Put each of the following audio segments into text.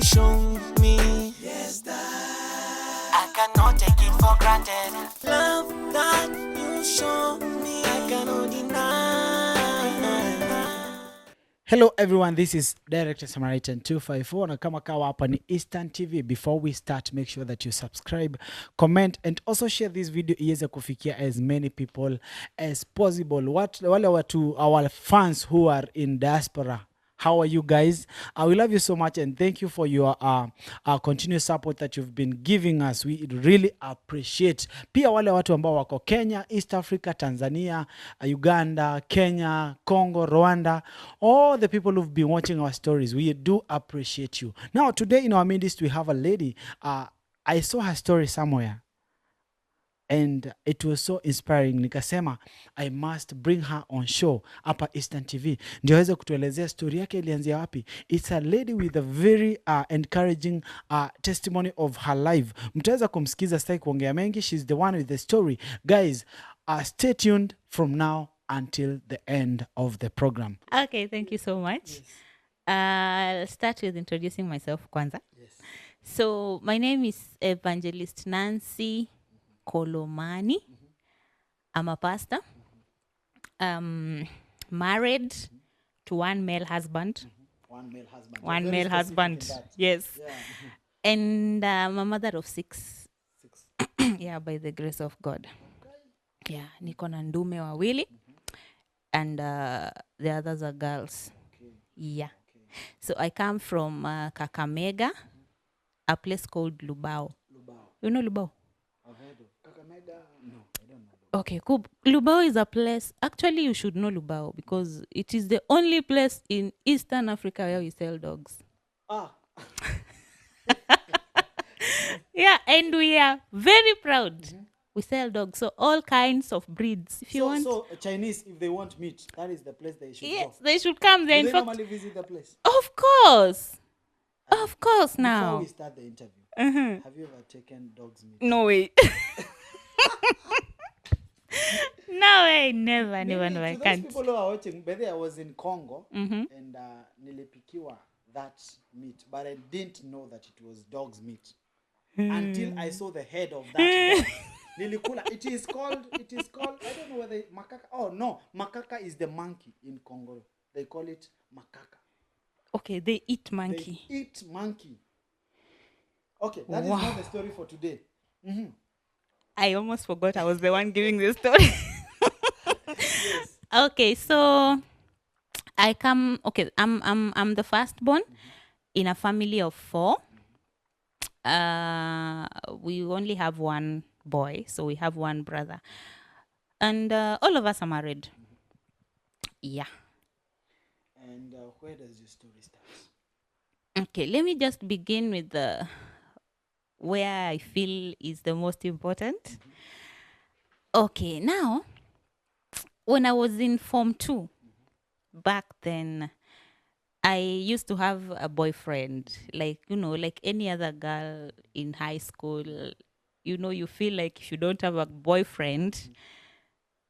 you show me. Yes, that I cannot take it for granted. Love that you show me, I cannot deny. Hello everyone, this is Director Samaritan 254 na kama kawa hapa ni Eastern TV. Before we start, make sure that you subscribe, comment and also share this video iweze kufikia as many people as possible. Wale watu our fans who are in diaspora, how are you guys? We love you so much and thank you for your continuous support that you've been giving us. We really appreciate. Pia wale watu ambao wako Kenya, East Africa, Tanzania, Uganda, Kenya, Congo, Rwanda, all the people who've been watching our stories, we do appreciate you. Now, today in our midst, we have a lady. I saw her story somewhere. And it was so inspiring. Nikasema, I must bring her on show hapa Eastern TV. Ndio aweze kutuelezea story yake ilianzia wapi. It's a lady with a very encouraging testimony of her life. Mtaweza kumsikiza, sitaki kuongea mengi. She's the one with the story. Guys, stay tuned from now until the end of the program. Okay, thank you so much. Yes. I'll start with introducing myself kwanza. Yes. So, my name is Evangelist Nancy Kolomani. I'm a pastor. Married to one male husband. One male husband. One male husband. Yes. Yeah. And I'm a mother of six. Yeah, by the grace of God. Okay. Yeah, niko na ndume wawili. And the others are girls. Okay. Yeah. Okay. So I come from Kakamega, a place called Lubao. Lubao. You know Lubao? I've heard of Kakamega. No, I don't know. Okay, cool. Lubao is a place. Actually, you should know Lubao because it is the only place in Eastern Africa where we sell dogs. Ah. Yeah, and we are very proud. We sell dogs, so all kinds of breeds. If you want. So Chinese, if they want meat, that is the place they should Yes, go. they should come there. Do In they fact, normally visit the place? of course. Of course now. Before we start the interview, have you ever taken dog's meat? No way. No way, never, I To can't. those people who are watching, by the way, I was in Congo and nilipikiwa that meat, but I didn't know that it was dog's meat until I saw the head of that dog. Nilikula. It is called, I don't know whether macaca. Oh no, macaca is the monkey in Congo. They call it macaca. Okay, they eat monkey. They eat monkey. Okay, that is not the story for today. I almost forgot I was the one giving the story. Yes. Okay, so I'm the firstborn in a family of 4. We only have one boy, so we have one brother. And all of us are married. Yeah. And where does your story start? Okay, let me just begin with where I feel is the most important. Okay, now, when I was in Form 2, back then, I used to have a boyfriend, like any other girl in high school. You feel like if you don't have a boyfriend,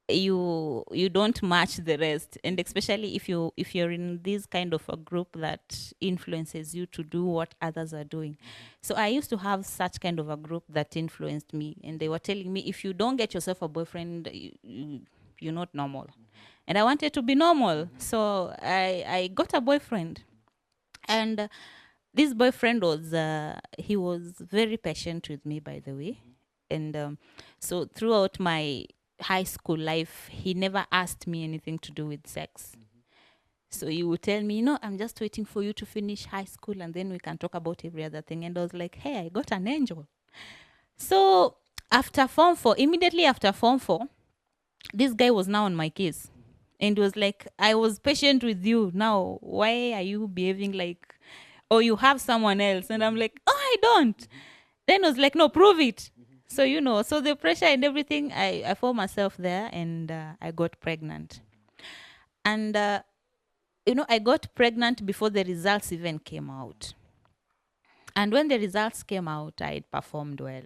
you don't match the rest, and especially if you're in this kind of a group that influences you to do what others are doing. So I used to have such kind of a group that influenced me, and they were telling me, if you don't get yourself a boyfriend, you're not normal. And I wanted to be normal, so I got a boyfriend, and this boyfriend was he was very patient with me, by the way, and so throughout my high school life, he never asked me anything to do with sex. So he would tell me, I'm just waiting for you to finish high school and then we can talk about every other thing. And I was like, hey, I got an angel. So after Form 4, immediately after Form 4, this guy was now on my case. And was like, I was patient with you. Now, why are you behaving like, you have someone else? And I'm like, I don't. Then I was like, no, prove it. So, so the pressure and everything, I found myself there and I got pregnant. And, I got pregnant before the results even came out. And when the results came out, I performed well.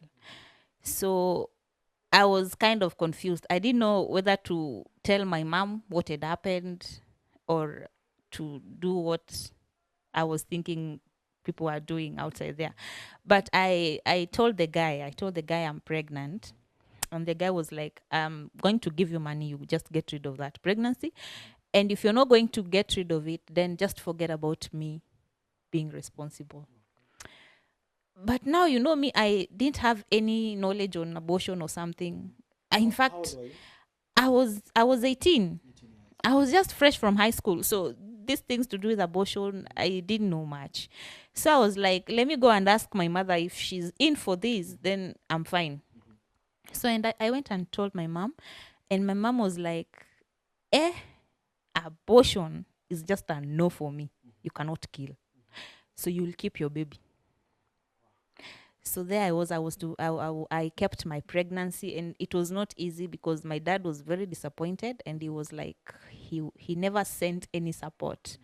So I was kind of confused. I didn't know whether to tell my mom what had happened or to do what I was thinking people are doing outside there. But I told the guy I'm pregnant. And the guy was like, I'm going to give you money. You just get rid of that pregnancy. And if you're not going to get rid of it, then just forget about me being responsible. But now, you know me, I didn't have any knowledge on abortion or something. In fact, I was 18. I was just fresh from high school. So these things to do with abortion, I didn't know much. So I was like, let me go and ask my mother if she's in for this, then I'm fine. So and I went and told my mom, and my mom was like, abortion is just a no for me. You cannot kill. So you'll keep your baby. So there I kept my pregnancy, and it was not easy because my dad was very disappointed, and he was like, he never sent any support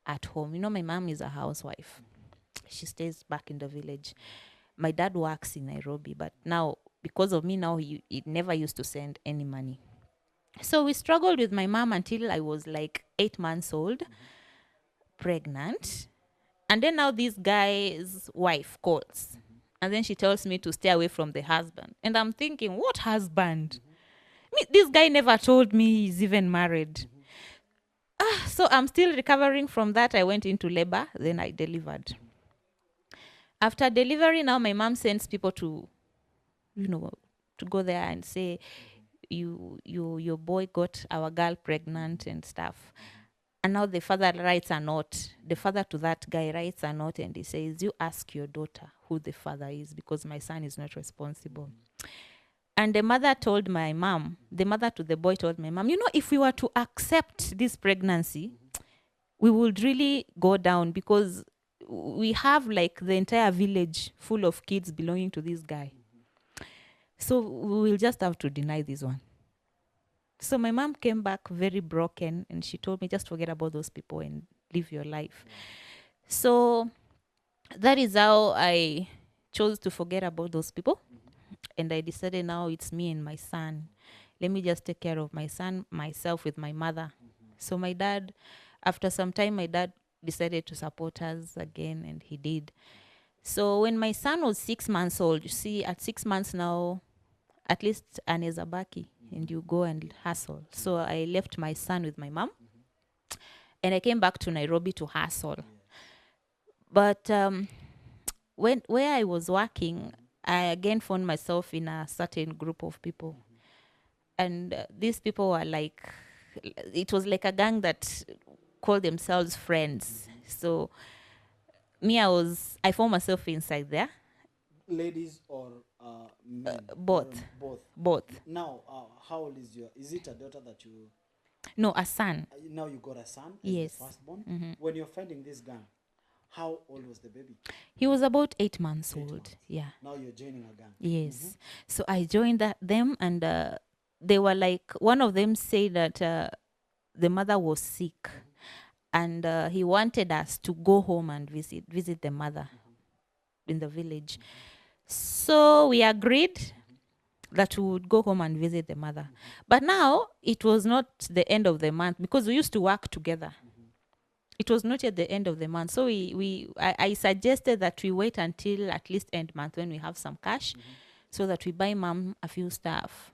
at home. You know, my mom is a housewife. She stays back in the village. My dad works in Nairobi, but now, because of me now, he never used to send any money. So we struggled with my mom until I was like 8 months old, pregnant. And then now this guy's wife calls. And then she tells me to stay away from the husband. And I'm thinking, what husband? This guy never told me he's even married. So I'm still recovering from that. I went into labor, then I delivered. After delivery, now my mom sends people to, to go there and say, your boy got our girl pregnant and stuff. And now the father writes a note. The father to that guy writes a note, and he says, you ask your daughter who the father is, because my son is not responsible. And the mother told my mom, the mother to the boy told my mom, if we were to accept this pregnancy, we would really go down, because we have like the entire village full of kids belonging to this guy. So we will just have to deny this one. So my mom came back very broken, and she told me, just forget about those people and live your life. So that is how I chose to forget about those people. And I decided now it's me and my son. Let me just take care of my son, myself with my mother. So my dad, after some time, my dad decided to support us again, and he did. So when my son was 6 months old, you see, at 6 months now, at least 𝐨𝐴𝐵𝐴𝐵𝐴, and you go and hustle. So I left my son with my mom, and I came back to Nairobi to hustle. But where I was working, I again found myself in a certain group of people. And these people were like, it was like a gang that called themselves friends. So me, I found myself inside there. Ladies or men? Both. Or both. Both. Now, how old is it a daughter that you? No, a son. Now you got a son? Yes. The firstborn? When you're finding this gang, how old was the baby? He was about 8 months old. Months. Yeah. Now you're joining a gang. Yes. So I joined them, and they were like, one of them said that the mother was sick, and he wanted us to go home and visit the mother in the village. So we agreed that we would go home and visit the mother. But now it was not the end of the month, because we used to work together. It was not yet the end of the month. So I suggested that we wait until at least end month, when we have some cash, so that we buy mom a few stuff,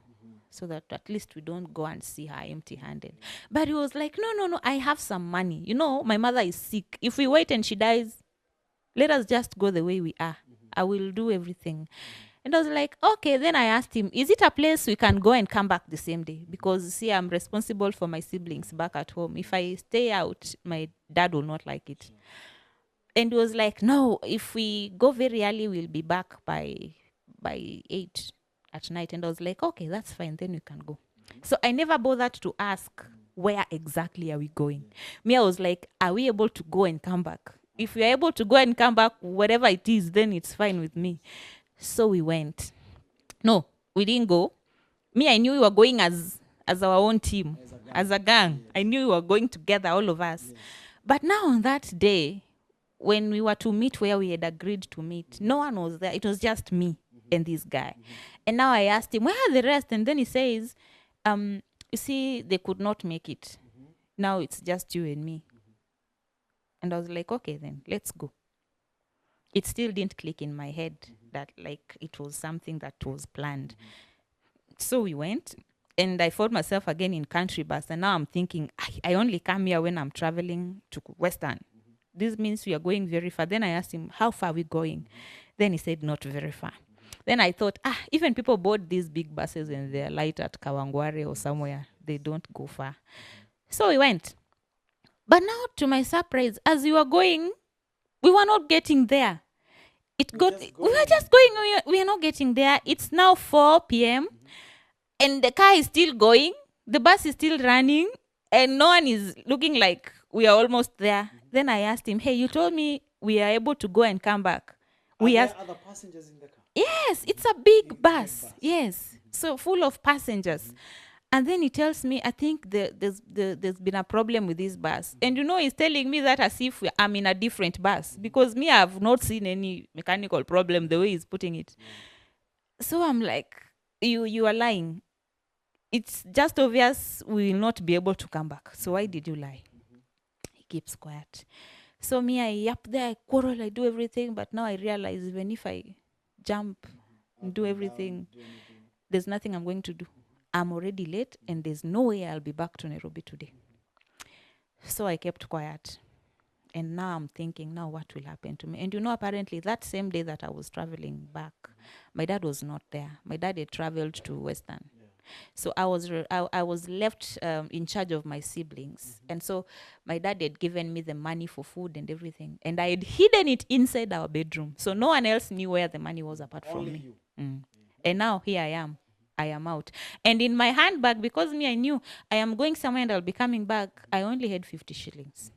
so that at least we don't go and see her empty-handed. But he was like, no, I have some money. My mother is sick. If we wait and she dies, let us just go the way we are. I will do everything. And I was like, okay. Then I asked him, is it a place we can go and come back the same day? Because, see, I'm responsible for my siblings back at home. If I stay out, my dad will not like it. And he was like, no, if we go very early, we'll be back by 8 at night. And I was like, okay, that's fine. Then we can go. So I never bothered to ask, where exactly are we going? Me, I was like, are we able to go and come back? If we are able to go and come back, whatever it is, then it's fine with me. So we went. No, we didn't go. Me, I knew we were going as our own team, as a gang. Yes. I knew we were going together, all of us. Yes. But now on that day, when we were to meet where we had agreed to meet, no one was there. It was just me and this guy. And now I asked him, where are the rest? And then he says, you see, they could not make it. Now it's just you and me. And I was like, okay, then let's go. it still didn't click in my head that like it was something that was planned. So we went, and I found myself again in country bus, and now I'm thinking, I only come here when I'm traveling to Western. This means we are going very far. Then I asked him, how far are we going? Then he said, not very far. Then I thought, even people board these big buses and they're light at Kawangware or somewhere. They don't go far. So we went. But now, to my surprise, as we were going, we were not getting there. We were just going, we are not getting there. It's now 4 p.m. and the car is still going. The bus is still running, and no one is looking like we are almost there. Then I asked him, hey, you told me we are able to go and come back. Are there other passengers in the car? Yes, it's a big bus. Yes, so full of passengers. And then he tells me, I think there's been a problem with this bus. And he's telling me that as if I'm in a different bus. Because me, I've not seen any mechanical problem the way he's putting it. So I'm like, you are lying. It's just obvious we will not be able to come back. So why did you lie? He keeps quiet. So me, I up there, I quarrel, I do everything. But now I realize even if I jump and do everything, there's nothing I'm going to do. I'm already late, and there's no way I'll be back to Nairobi today. So I kept quiet. And now I'm thinking, now what will happen to me? And apparently that same day that I was traveling back, my dad was not there. My dad had traveled to Western. So I was left in charge of my siblings. And so my dad had given me the money for food and everything. And I had hidden it inside our bedroom. So no one else knew where the money was apart from me. And now here I am. I am out. And in my handbag, because I knew I am going somewhere and I'll be coming back, I only had 50 shillings.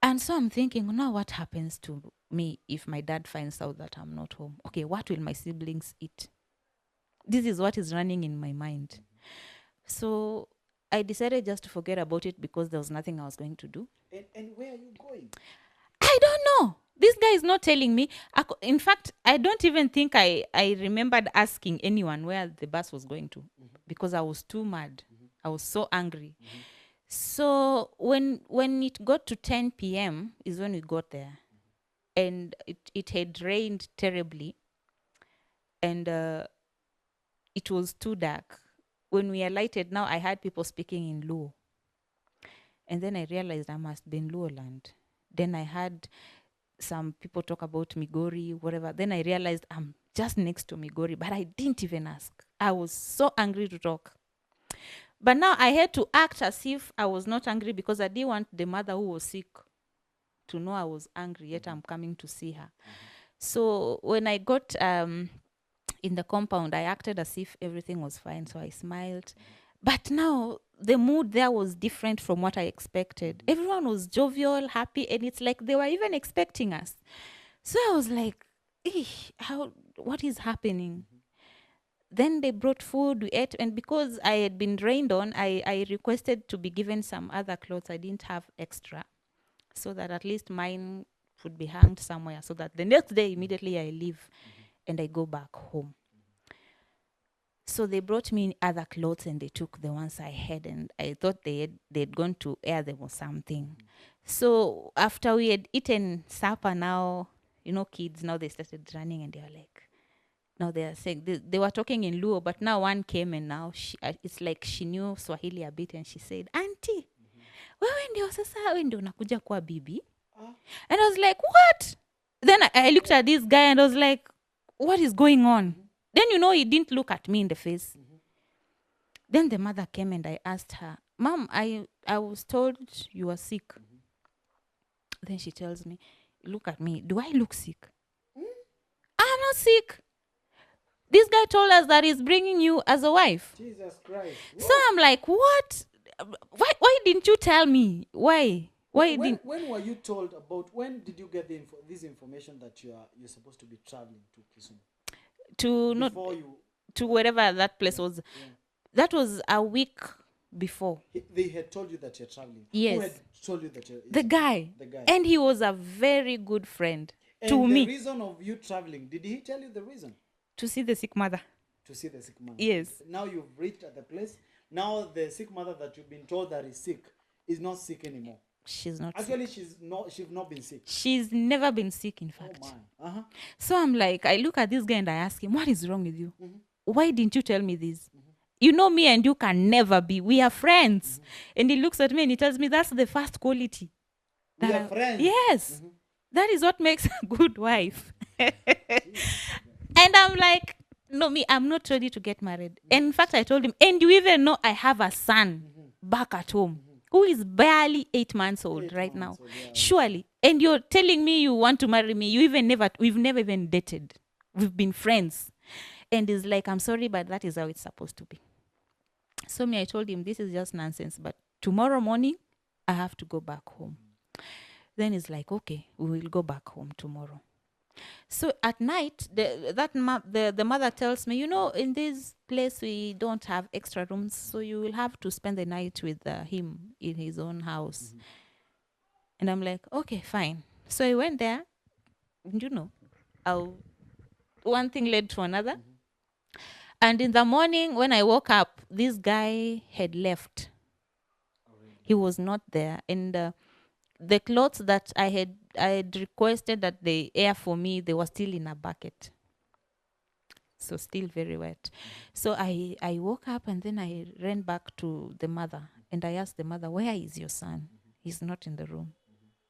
And so I'm thinking, now what happens to me if my dad finds out that I'm not home? Okay, what will my siblings eat? This is what is running in my mind. So I decided just to forget about it because there was nothing I was going to do. And where are you going? I don't know. This guy is not telling me. In fact, I don't even think I remembered asking anyone where the bus was going to because I was too mad. I was so angry. So when it got to 10 p.m. is when we got there. And it had rained terribly. And it was too dark. When we alighted, now I heard people speaking in Luo. And then I realized I must be in Luo land. Then I heard some people talk about Migori, whatever. Then I realized I'm just next to Migori, but I didn't even ask. I was so angry to talk. But now I had to act as if I was not angry because I didn't want the mother who was sick to know I was angry, yet I'm coming to see her. So when I got in the compound, I acted as if everything was fine. So I smiled. But now the mood there was different from what I expected. Everyone was jovial, happy, and it's like they were even expecting us. So I was like, what is happening? Then they brought food, we ate, and because I had been rained on, I requested to be given some other clothes. I didn't have extra, so that at least mine would be hanged somewhere, so that the next day, immediately I leave and I go back home. So they brought me other clothes and they took the ones I had, and I thought they'd gone to air them or something. So after we had eaten supper, now, kids, now they started running and they were like, now they are saying, they were talking in Luo, but now one came and now it's like she knew Swahili a bit, and she said, Auntie, wewe ndio sasa wewe ndio unakuja kuwa bibi? And I was like, what? Then I looked at this guy and I was like, what is going on? Then, he didn't look at me in the face. Then the mother came and I asked her, Mom, I was told you were sick. Then she tells me, look at me. Do I look sick? I'm not sick. This guy told us that he's bringing you as a wife. Jesus Christ. What? So I'm like, what? Why didn't you tell me? Why? When were you told about, when did you get this information that you're supposed to be traveling to Kisumu? To wherever that place was. That was a week before. They had told you that you're traveling. Yes. Who had told you that you're the guy. And he was a very good friend to me. The reason of you traveling, did he tell you the reason? To see the sick mother. To see the sick mother. Yes. Now you've reached at the place. Now the sick mother that you've been told that is sick is not sick anymore. She's not sick. Actually, she's not been sick. She's never been sick, in Oh fact. my. Uh-huh. So I'm like, I look at this guy and I ask him, what is wrong with you? Mm-hmm. Why didn't you tell me this? You know, me and you can never be. We are friends. And he looks at me and he tells me, that's the first quality. We are friends. Yes. That is what makes a good wife. And I'm like, no, I'm not ready to get married. And in fact, I told him, and you even know I have a son back at home who is barely 8 months old right now. Yeah. Surely. And you're telling me you want to marry me. We've never even dated. We've been friends. And he's like, I'm sorry, but that is how it's supposed to be. So I told him, this is just nonsense. But tomorrow morning, I have to go back home. Then he's like, okay, we will go back home tomorrow. So at night, the mother tells me, you know, in this place, we don't have extra rooms. So you will have to spend the night with him in his own house. And I'm like, okay, fine. So I went there. You know, one thing led to another. And in the morning, when I woke up, this guy had left. He was not there. And the clothes that I had requested that they air for me, they were still in a bucket. So still very wet. So I woke up and then I ran back to the mother. And I asked the mother, where is your son? He's not in the room.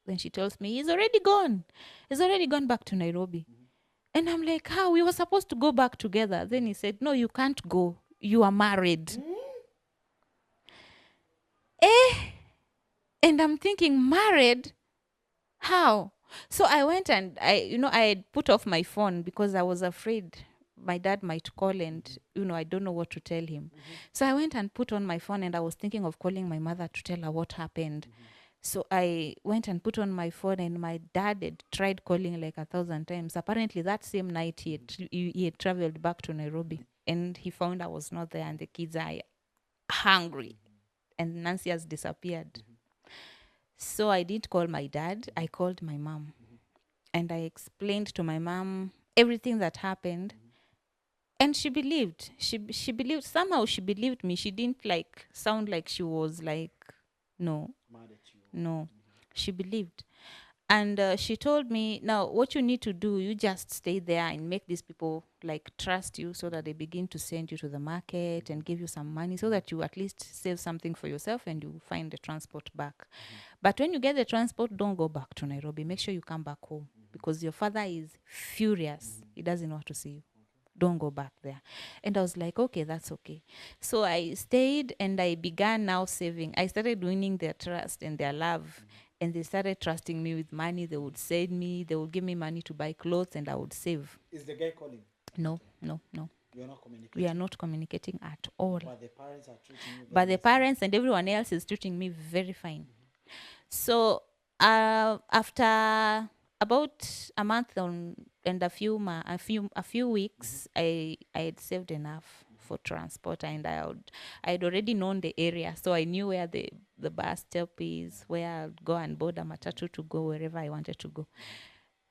Then she tells me, he's already gone. He's already gone back to Nairobi. And I'm like, how? We were supposed to go back together. Then he said, no, you can't go. You are married. And I'm thinking, married? How? So I went and I had put off my phone because I was afraid my dad might call and, I don't know what to tell him. So I went and put on my phone and I was thinking of calling my mother to tell her what happened. So I went and put on my phone and my dad had tried calling like 1,000 times. Apparently that same night he had traveled back to Nairobi and he found I was not there and the kids are hungry and Nancy has disappeared. So I didn't call my dad. I called my mom and I explained to my mom everything that happened. And she believed. She believed. Somehow she believed me. She didn't sound like she was like, no. No, she believed. And she told me, now what you need to do, you just stay there and make these people trust you so that they begin to send you to the market and give you some money so that you at least save something for yourself and you find the transport back. But when you get the transport, don't go back to Nairobi. Make sure you come back home because your father is furious. He doesn't want to see you. Don't go back there. And I was like, okay, that's okay. So I stayed and I began now saving. I started winning their trust and their love. And they started trusting me with money. They would send me, they would give me money to buy clothes and I would save. Is the guy calling? No. You're not communicating? We are not communicating at all. But the parents are treating you But the parents and everyone else is treating me very fine. So after about a month and a few weeks, I had saved enough for transport and I had already known the area, so I knew where the bus stop is, where I'd go and board a matatu to go wherever I wanted to go.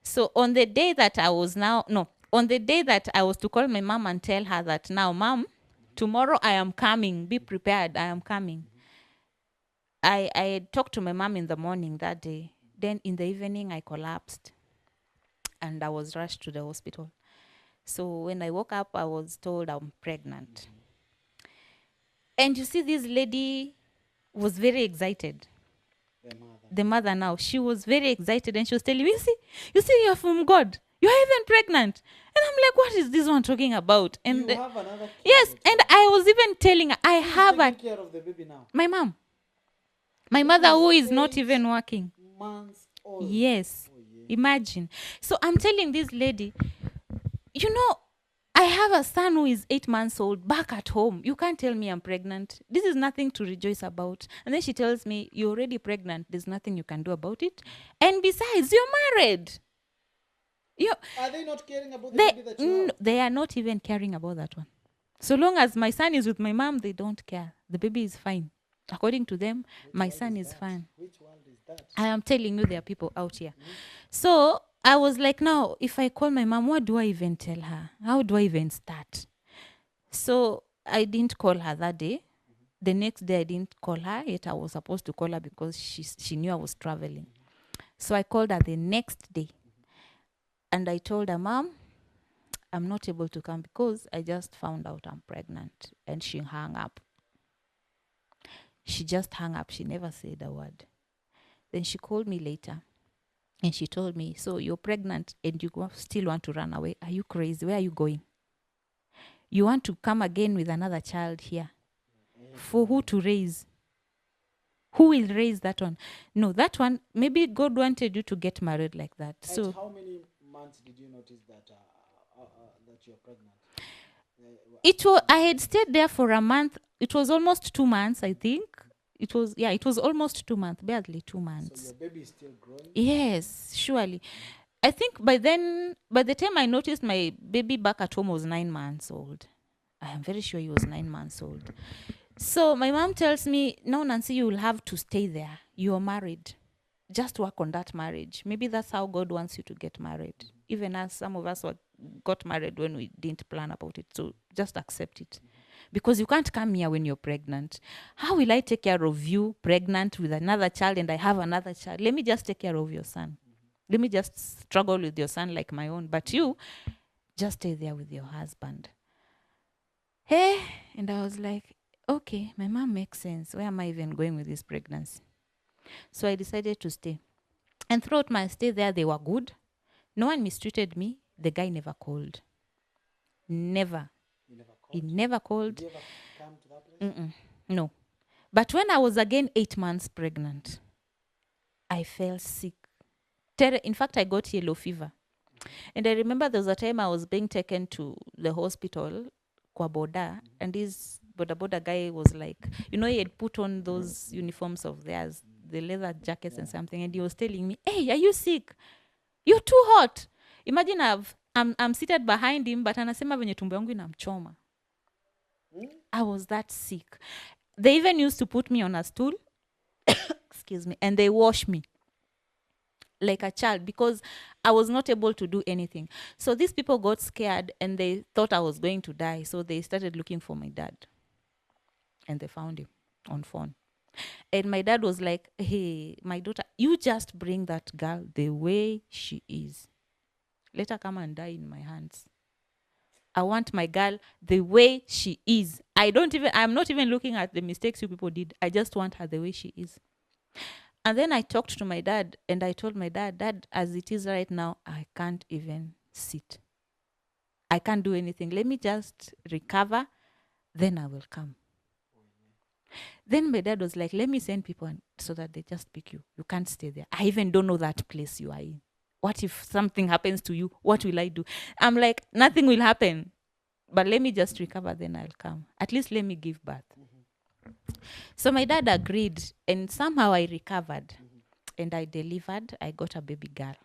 So on the day that I was to call my mom and tell her that now, Mom, tomorrow I am coming, be prepared, I am coming. I had talked to my mom in the morning that day. Then in the evening I collapsed and I was rushed to the hospital. So when I woke up, I was told I'm pregnant. And you see, this lady was very excited. The mother now, she was very excited and she was telling me, you see, you're from God. You're even pregnant. And I'm like, what is this one talking about? And you have another kid? Yes, and I was even telling her, I have taking care of the baby now? My mom. My mother who is not even working. Months old. Yes. Oh, yeah. Imagine. So I'm telling this lady, I have a son who is 8 months old back at home. You can't tell me I'm pregnant. This is nothing to rejoice about. And then she tells me, you're already pregnant. There's nothing you can do about it. And besides, you're married. Are they not caring about the baby that you have? They are not even caring about that one. So long as my son is with my mom, they don't care. The baby is fine. According to them, my son is fine. Which world is that? I am telling you, there are people out here. So I was like, now, if I call my mom, what do I even tell her? How do I even start? So I didn't call her that day. The next day I didn't call her, yet I was supposed to call her because she knew I was traveling. So I called her the next day. And I told her, Mom, I'm not able to come because I just found out I'm pregnant. And she hung up. She just hung up. She never said a word. Then she called me later. And she told me, so you're pregnant and you still want to run away. Are you crazy? Where are you going? You want to come again with another child here? For who to raise? Who will raise that one? No, that one, maybe God wanted you to get married like that. And so how many months did you notice that that you're pregnant? I had stayed there for a month. It was almost 2 months, I think. It was almost 2 months, barely 2 months. So your baby is still growing? Yes, surely. I think by the time I noticed my baby back at home was 9 months old. I am very sure he was 9 months old. So my mom tells me, no, Nancy, you will have to stay there. You are married. Just work on that marriage. Maybe that's how God wants you to get married. Even as some of us got married when we didn't plan about it. So just accept it. Because you can't come here when you're pregnant. How will I take care of you pregnant with another child and I have another child? Let me just take care of your son. Let me just struggle with your son like my own. But you, just stay there with your husband. Hey, and I was like, okay, my mom makes sense. Where am I even going with this pregnancy? So I decided to stay. And throughout my stay there, they were good. No one mistreated me. The guy never called. Never. He never called. Did you ever come to that place? No. But when I was again 8 months pregnant, I fell sick. In fact, I got yellow fever. And I remember there was a time I was being taken to the hospital, kwa boda, and this boda guy was like, he had put on those uniforms of theirs, the leather jackets and something, and he was telling me, hey, are you sick? You're too hot. Imagine I'm seated behind him, but anasema venye tumbo yangu inamchoma. I was that sick. They even used to put me on a stool, excuse me, and they wash me like a child because I was not able to do anything. So these people got scared and they thought I was going to die. So they started looking for my dad. And they found him on phone. And my dad was like, hey, my daughter, you just bring that girl the way she is. Let her come and die in my hands. I want my girl the way she is. I'm not even looking at the mistakes you people did. I just want her the way she is. And then I talked to my dad and I told my dad, Dad, as it is right now, I can't even sit. I can't do anything. Let me just recover, then I will come. Then my dad was like, let me send people so that they just pick you. You can't stay there. I even don't know that place you are in. What if something happens to you? What will I do? I'm like, nothing will happen. But let me just recover, then I'll come. At least let me give birth. So my dad agreed, and somehow I recovered. And I delivered. I got a baby girl.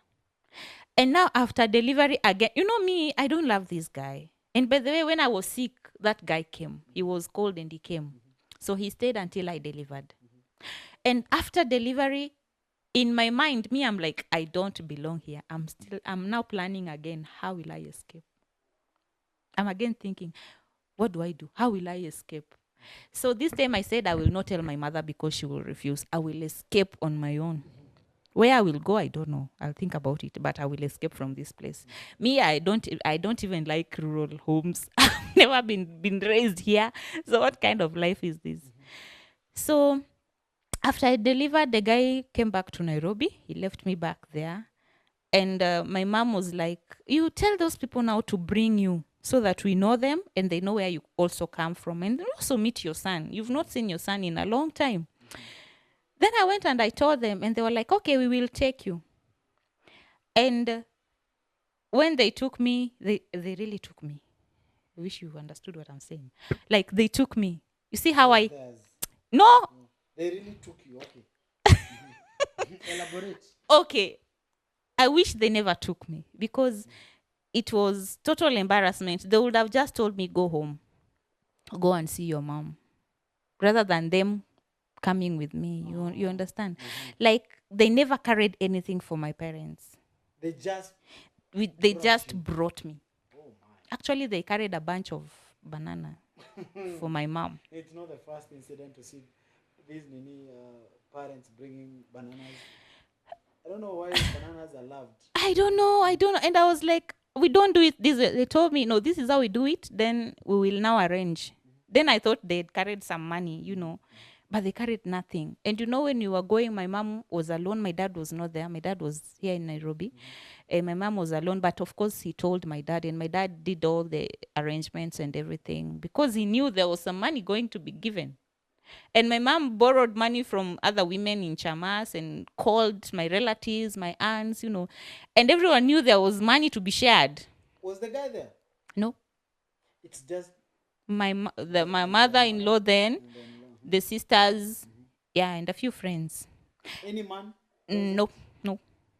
And now after delivery again, me, I don't love this guy. And by the way, when I was sick, that guy came. He was cold and he came. So he stayed until I delivered. And after delivery, in my mind, I'm like, I don't belong here. I'm now planning again, how will I escape? I'm again thinking, what do I do? How will I escape? So this time I said, I will not tell my mother because she will refuse. I will escape on my own. Where I will go, I don't know. I'll think about it, but I will escape from this place. Me, I don't even like rural homes. I've never been raised here. So what kind of life is this? So after I delivered, the guy came back to Nairobi. He left me back there. And my mom was like, you tell those people now to bring you so that we know them and they know where you also come from. And also meet your son. You've not seen your son in a long time. Then I went and I told them and they were like, okay, we will take you. And when they took me, they really took me. I wish you understood what I'm saying. Like they took me. You see how No. They really took you, okay. Elaborate. Okay. I wish they never took me because it was total embarrassment. They would have just told me, go home. Go and see your mom. Rather than them coming with me. You understand? Like, they never carried anything for my parents. They just brought me. Oh my. Actually, they carried a bunch of banana. for my mom. It's not the first incident to see these parents bringing bananas. I don't know why bananas are loved. I don't know. And I was like, we don't do it this way. They told me, no, this is how we do it. Then we will now arrange. Then I thought they'd carried some money, but they carried nothing. And when you were going, my mom was alone. My dad was not there. My dad was here in Nairobi. And my mom was alone. But of course, he told my dad. And my dad did all the arrangements and everything because he knew there was some money going to be given. And my mom borrowed money from other women in Chamas and called my relatives, my aunts, and everyone knew there was money to be shared. Was the guy there? No. It's just my mother-in-law then, the sisters, and a few friends. Any man?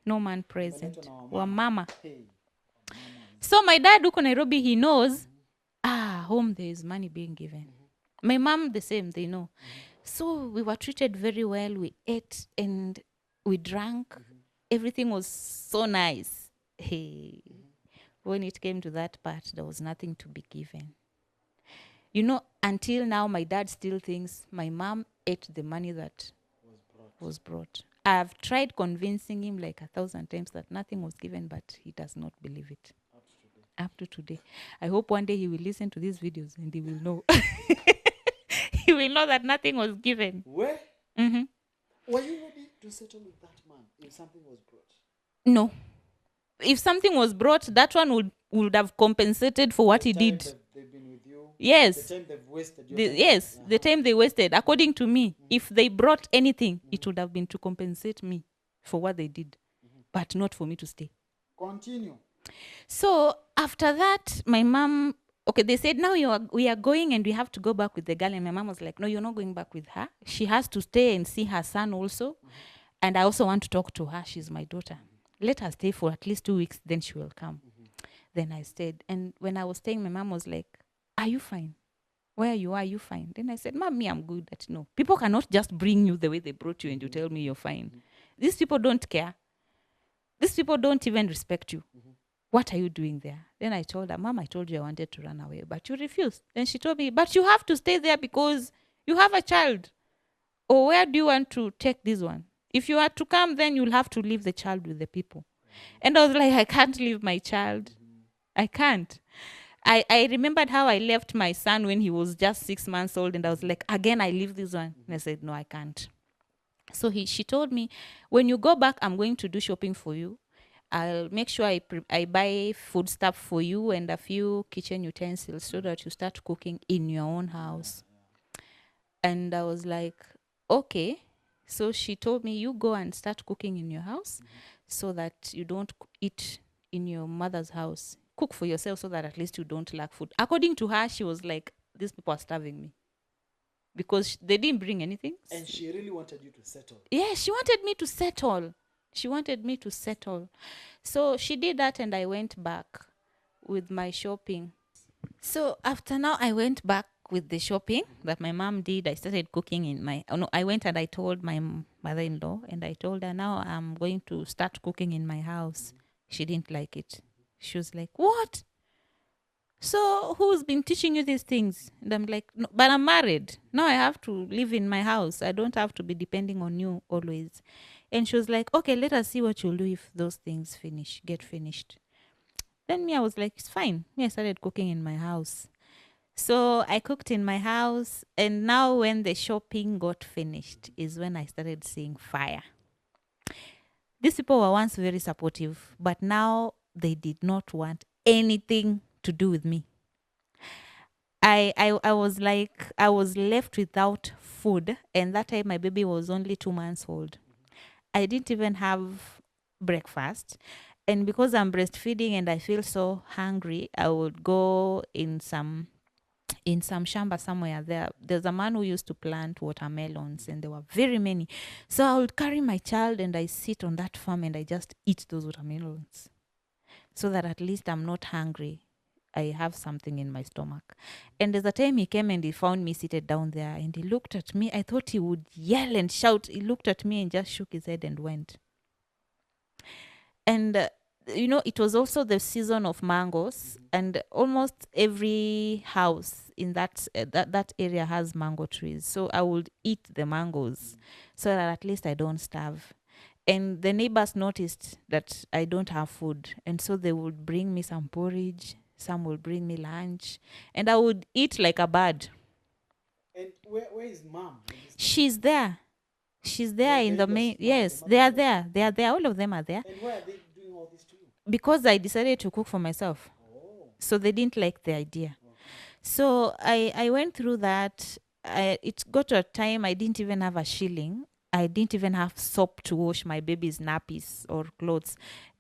No man present. Or mama. Hey. So my dad, who Nairobi, he knows, home there is money being given. My mom, the same, they know. So we were treated very well. We ate and we drank. Everything was so nice. Hey. When it came to that part, there was nothing to be given. Until now, my dad still thinks my mom ate the money that was brought. I've tried convincing him like 1,000 times that nothing was given, but he does not believe it. Up to today. I hope one day he will listen to these videos and he will know. He will know that nothing was given. Where? Mm-hmm. Were you ready to settle with that man if something was brought? No. If something was brought, that one would have compensated for what he did. They've been with you. Yes. The time they've wasted. Yes, the time they wasted. According to me, if they brought anything, it would have been to compensate me for what they did, but not for me to stay. Continue. So after that, my mom, they said, now we are going and we have to go back with the girl. And my mom was like, no, you're not going back with her. She has to stay and see her son also. And I also want to talk to her. She's my daughter. Let her stay for at least 2 weeks, then she will come. Then I stayed. And when I was staying, my mom was like, are you fine? Where you are you fine? Then I said, Mom, me, I'm good. No, people cannot just bring you the way they brought you and you tell me you're fine. These people don't care. These people don't even respect you. What are you doing there? Then I told her, Mom, I told you I wanted to run away, but you refused. Then she told me, but you have to stay there because you have a child. Or where do you want to take this one? If you are to come, then you'll have to leave the child with the people. And I was like, I can't leave my child. I can't. I remembered how I left my son when he was just 6 months old. And I was like, again, I leave this one. And I said, no, I can't. So she told me, when you go back, I'm going to do shopping for you. I'll make sure I buy food stuff for you and a few kitchen utensils so that you start cooking in your own house. And I was like, okay. So she told me, you go and start cooking in your house so that you don't eat in your mother's house. Cook for yourself so that at least you don't lack food. According to her, she was like, these people are starving me. Because they didn't bring anything. And she really wanted you to settle. Yeah, she wanted me to settle. She wanted me to settle. So she did that and I went back with my shopping. So after now, I went back with the shopping that my mom did. I started cooking I went and I told my mother-in-law and I told her, now I'm going to start cooking in my house. She didn't like it. She was like, what? So who's been teaching you these things? And I'm like, no, but I'm married. Now I have to live in my house. I don't have to be depending on you always. And she was like, okay, let us see what you'll do if those things get finished. Then I was like, it's fine. I started cooking in my house. So I cooked in my house. And now when the shopping got finished is when I started seeing fire. These people were once very supportive, but now they did not want anything to do with me. I was like, I was left without food. And that time my baby was only 2 months old. I didn't even have breakfast. And because I'm breastfeeding and I feel so hungry, I would go in some shamba somewhere there. There's a man who used to plant watermelons and there were very many. So I would carry my child and I sit on that farm and I just eat those watermelons so that at least I'm not hungry. I have something in my stomach. And there's a time he came and he found me seated down there and he looked at me. I thought he would yell and shout. He looked at me and just shook his head and went. And it was also the season of mangoes, and almost every house in that area has mango trees. So I would eat the mangoes so that at least I don't starve. And the neighbors noticed that I don't have food, and so they would bring me some porridge, some will bring me lunch, and I would eat like a bird. And where is mom? She's there. She's there in the main. Yes, they are there. They are there. All of them are there. And why are they doing all this to you? Because I decided to cook for myself. Oh. So they didn't like the idea. So I went through that. It got to a time I didn't even have a shilling. I didn't even have soap to wash my baby's nappies or clothes.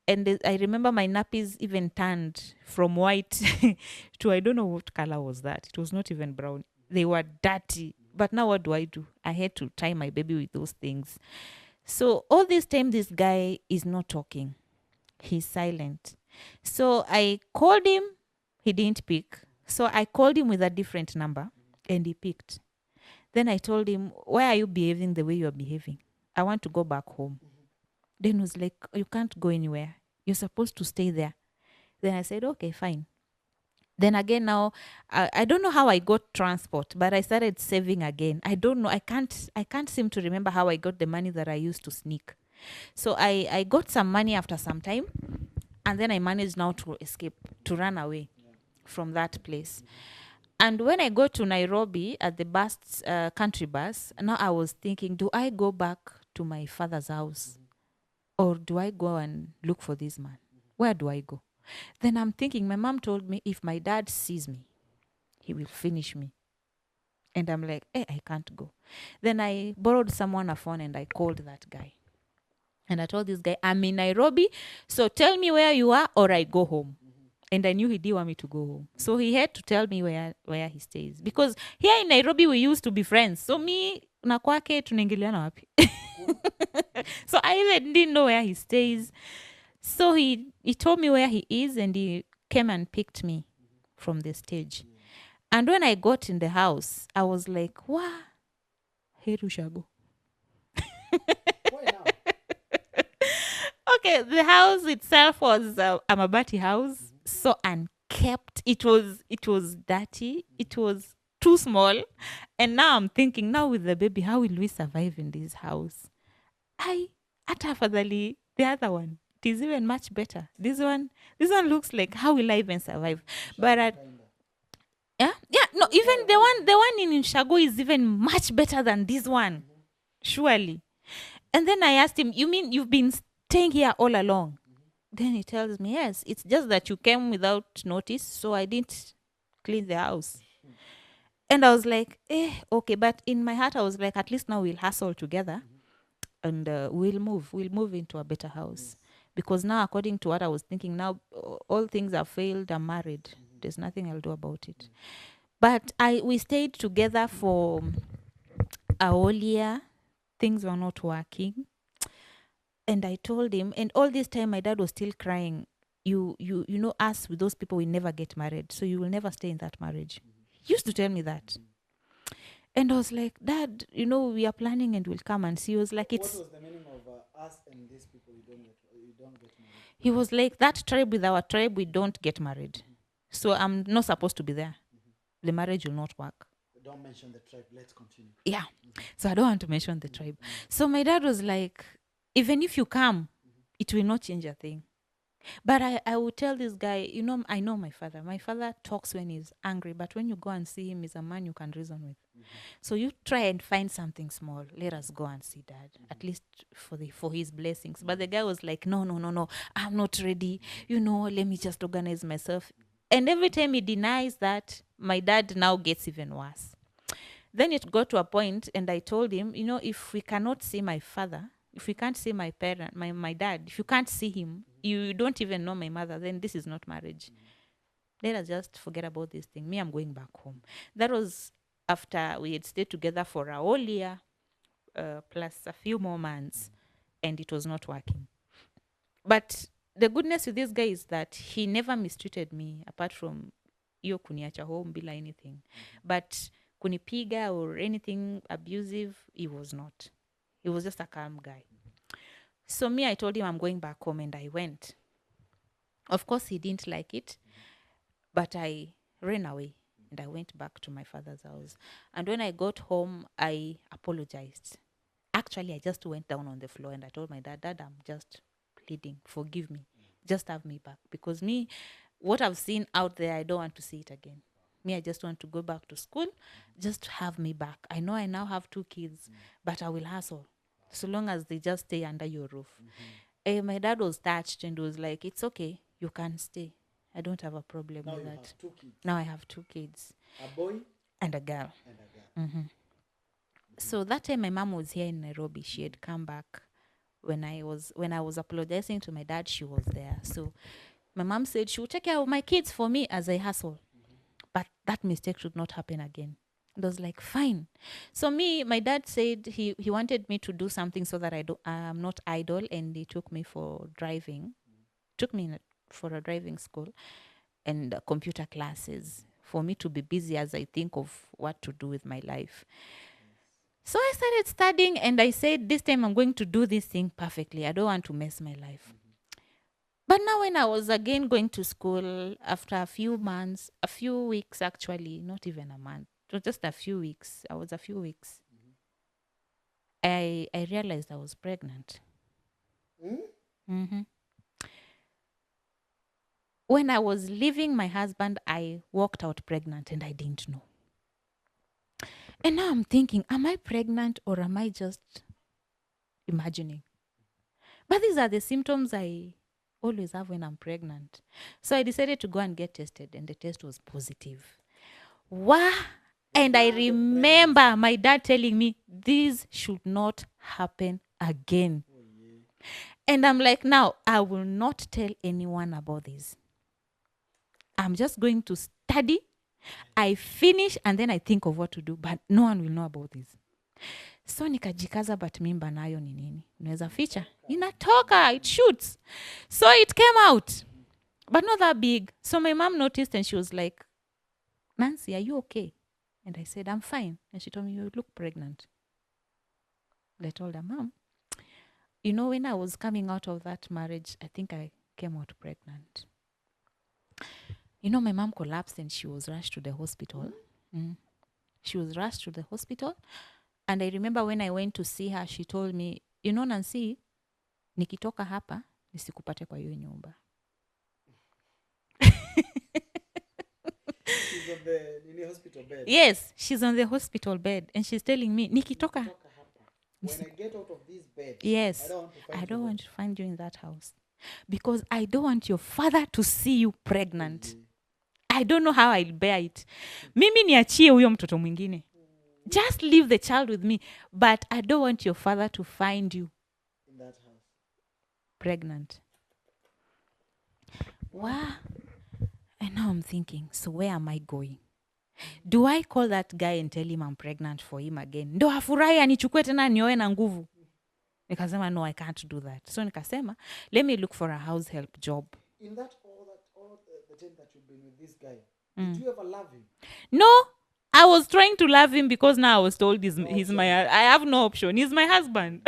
And I remember my nappies even turned from white to, I don't know what color was that. It was not even brown. They were dirty. But now what do? I had to tie my baby with those things. So all this time, this guy is not talking. He's silent. So I called him. He didn't pick. So I called him with a different number and he picked. Then I told him, why are you behaving the way you're behaving? I want to go back home. Then he was like, you can't go anywhere. You're supposed to stay there. Then I said, okay, fine. Then again now, I don't know how I got transport, but I started saving again. I don't know. I can't seem to remember how I got the money that I used to sneak. So I got some money after some time, and then I managed now to escape, to run away from that place. And when I got to Nairobi at the bus, country bus, now I was thinking, do I go back to my father's house? Or do I go and look for this man? Where do I go? Then I'm thinking, my mom told me if my dad sees me, he will finish me. And I'm like, I can't go. Then I borrowed someone a phone and I called that guy. And I told this guy, I'm in Nairobi, so tell me where you are or I go home. And I knew he didn't want me to go home. So he had to tell me where he stays. Because here in Nairobi, we used to be friends. So me, na kwake, tunaingiliana wapi. So I even didn't know where he stays. So he told me where he is and he came and picked me from the stage. And when I got in the house, I was like, wow, Herushago. Why now? Okay, the house itself was a mabati house, so unkept. It was dirty. It was too small. And now I'm thinking, now with the baby, how will we survive in this house? Atafadhali, the other one, it is even much better. This one looks like, how will I even survive? But no, even the one in Shago is even much better than this one, surely. And then I asked him, you mean you've been staying here all along? Then he tells me, yes, it's just that you came without notice, so I didn't clean the house. And I was like, okay. But in my heart, I was like, at least now we'll hustle together and we'll move into a better house. Because now, according to what I was thinking, now all things have failed. I'm married. There's nothing I'll do about it. But we stayed together for a whole year. Things were not working. And I told him, and all this time my dad was still crying, you know, us with those people, we never get married, so you will never stay in that marriage. He used to tell me that. And I was like, Dad, we are planning and we'll come and see. He was like, What was the meaning of us and these people you don't get married? He was like, that tribe with our tribe, we don't get married. So I'm not supposed to be there. The marriage will not work. Don't mention the tribe. Let's continue. Yeah. So I don't want to mention the tribe. So my dad was like, even if you come, it will not change a thing. But I would tell this guy, I know my father. My father talks when he's angry, but when you go and see him, he's a man you can reason with. So you try and find something small. Let us go and see Dad, at least for his blessings. But the guy was like, no, I'm not ready. Let me just organize myself. And every time he denies that, my dad now gets even worse. Then it got to a point, and I told him, if we cannot see my father, if we can't see my parent, my dad, if you can't see him, you don't even know my mother, then this is not marriage. Let us just forget about this thing. Me, I'm going back home. That was after we had stayed together for a whole year, plus a few more months, and it was not working. But the goodness with this guy is that he never mistreated me, apart from kuniacha home bila anything. But kunipiga or anything abusive, he was not. He was just a calm guy. So me, I told him I'm going back home, and I went. Of course, he didn't like it, but I ran away and I went back to my father's house. And when I got home, I apologized. Actually, I just went down on the floor and I told my dad, Dad, I'm just pleading, forgive me. Just have me back. Because me, what I've seen out there, I don't want to see it again. Me, I just want to go back to school. Just have me back. I know I now have 2 kids, but I will hustle. So long as they just stay under your roof. My dad was touched and was like, it's okay, you can stay. I don't have a problem Now with you that. have 2 kids. Now I have 2 kids A boy and a girl. and a girl. So that time my mom was here in Nairobi. She had come back when I was apologizing to my dad. She was there. So my mom said she would take care of my kids for me as I hustle. But that mistake should not happen again. And I was like, fine. So my dad said he wanted me to do something so that I'm not idle, and he took me for driving. Took me for a driving school and computer classes for me to be busy as I think of what to do with my life. So I started studying and I said, this time I'm going to do this thing perfectly. I don't want to mess my life. But now when I was again going to school, after a few weeks actually, not even a month, it was just a few weeks. I realized I was pregnant. When I was leaving my husband, I walked out pregnant and I didn't know. And now I'm thinking, am I pregnant or am I just imagining? But these are the symptoms I always have when I'm pregnant. So I decided to go and get tested, and the test was positive. Wow. And I remember my dad telling me, this should not happen again. And I'm like, now, I will not tell anyone about this. I'm just going to study. I finish and then I think of what to do, but no one will know about this. So nikajikaza, but mimba nayo ni nini? Unaweza ficha? Inatoka, it shoots. So it came out, but not that big. So my mom noticed and she was like, Nancy, are you okay? And I said, I'm fine. And she told me, you look pregnant. And I told her, Mom, you know, when I was coming out of that marriage, I think I came out pregnant. You know, my mom collapsed and she was rushed to the hospital. She was rushed to the hospital. And I remember when I went to see her, she told me, you know, Nancy, nikitoka hapa, nisikupate kwa hiyo nyumba. She's on the hospital bed. Yes, she's on the hospital bed. And she's telling me, nikitoka. When I get out of this bed, yes, I don't want to find you in that house. Because I don't want your father to see you pregnant. I don't know how I'll bear it. Mimi niachie huyo mtoto mwingine. Just leave the child with me. But I don't want your father to find you in that house pregnant. Wow. And now I'm thinking, so where am I going? Do I call that guy and tell him I'm pregnant for him again? Ndo afurahi anichukue tena nioe na nguvu. Nikasema, no, I can't do that. So nikasema, let me look for a house help job. In that all the time that you've been with this guy, did you ever love him? No, I was trying to love him because now I was told he's my. I have no option. He's my husband.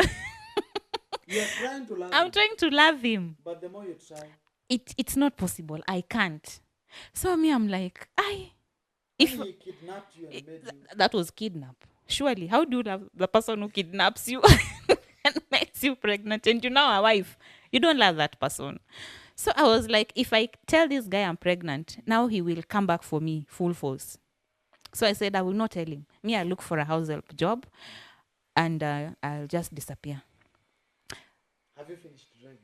You're trying to love him. I'm trying to love him. But the more you try, it's not possible. I can't. So me, I'm like, if he kidnapped you and made you, that was kidnap. Surely, how do you love the person who kidnaps you and makes you pregnant and you're now a wife? You don't love that person. So I was like, if I tell this guy I'm pregnant, now he will come back for me full force. So I said, I will not tell him. Me, I look for a house help job and I'll just disappear. Have you finished driving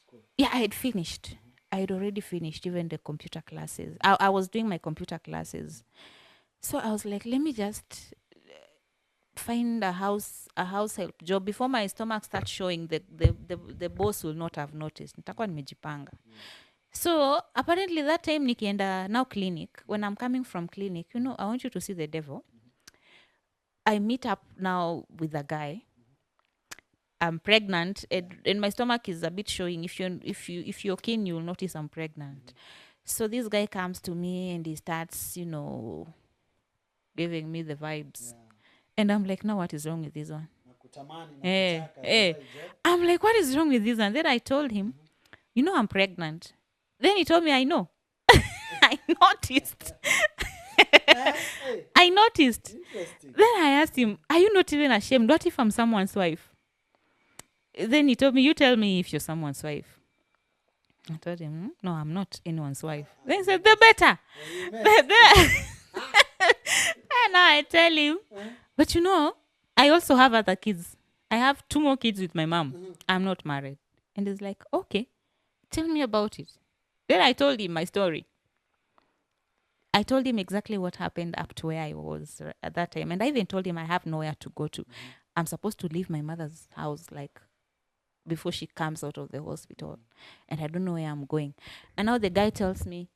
school? Yeah, I had finished. I had already finished even the computer classes. I was doing my computer classes. So I was like, let me just find a house help job before my stomach starts showing. The boss will not have noticed. Nitakuwa nimejipanga. So apparently that time nikienda now clinic, when I'm coming from clinic, you know, I want you to see the devil. I meet up now with a guy. I'm pregnant and my stomach is a bit showing. If you're keen, you'll notice I'm pregnant. So this guy comes to me and he starts, you know, giving me the vibes. Yeah. And I'm like, no, what is wrong with this one? I'm like, what is wrong with this one? Then I told him, you know, I'm pregnant. Then he told me, I know. I noticed. I noticed. Interesting. Then I asked him, are you not even ashamed? What if I'm someone's wife? Then he told me, you tell me if you're someone's wife. I told him, no, I'm not anyone's wife. Then he said, the better. And now I tell him, but you know, I also have other kids. I have 2 more kids with my mom. I'm not married. And he's like, okay, tell me about it. Then I told him my story. I told him exactly what happened up to where I was at that time. And I even told him I have nowhere to go to. I'm supposed to leave my mother's house like before she comes out of the hospital. And I don't know where I'm going. And now the guy tells me,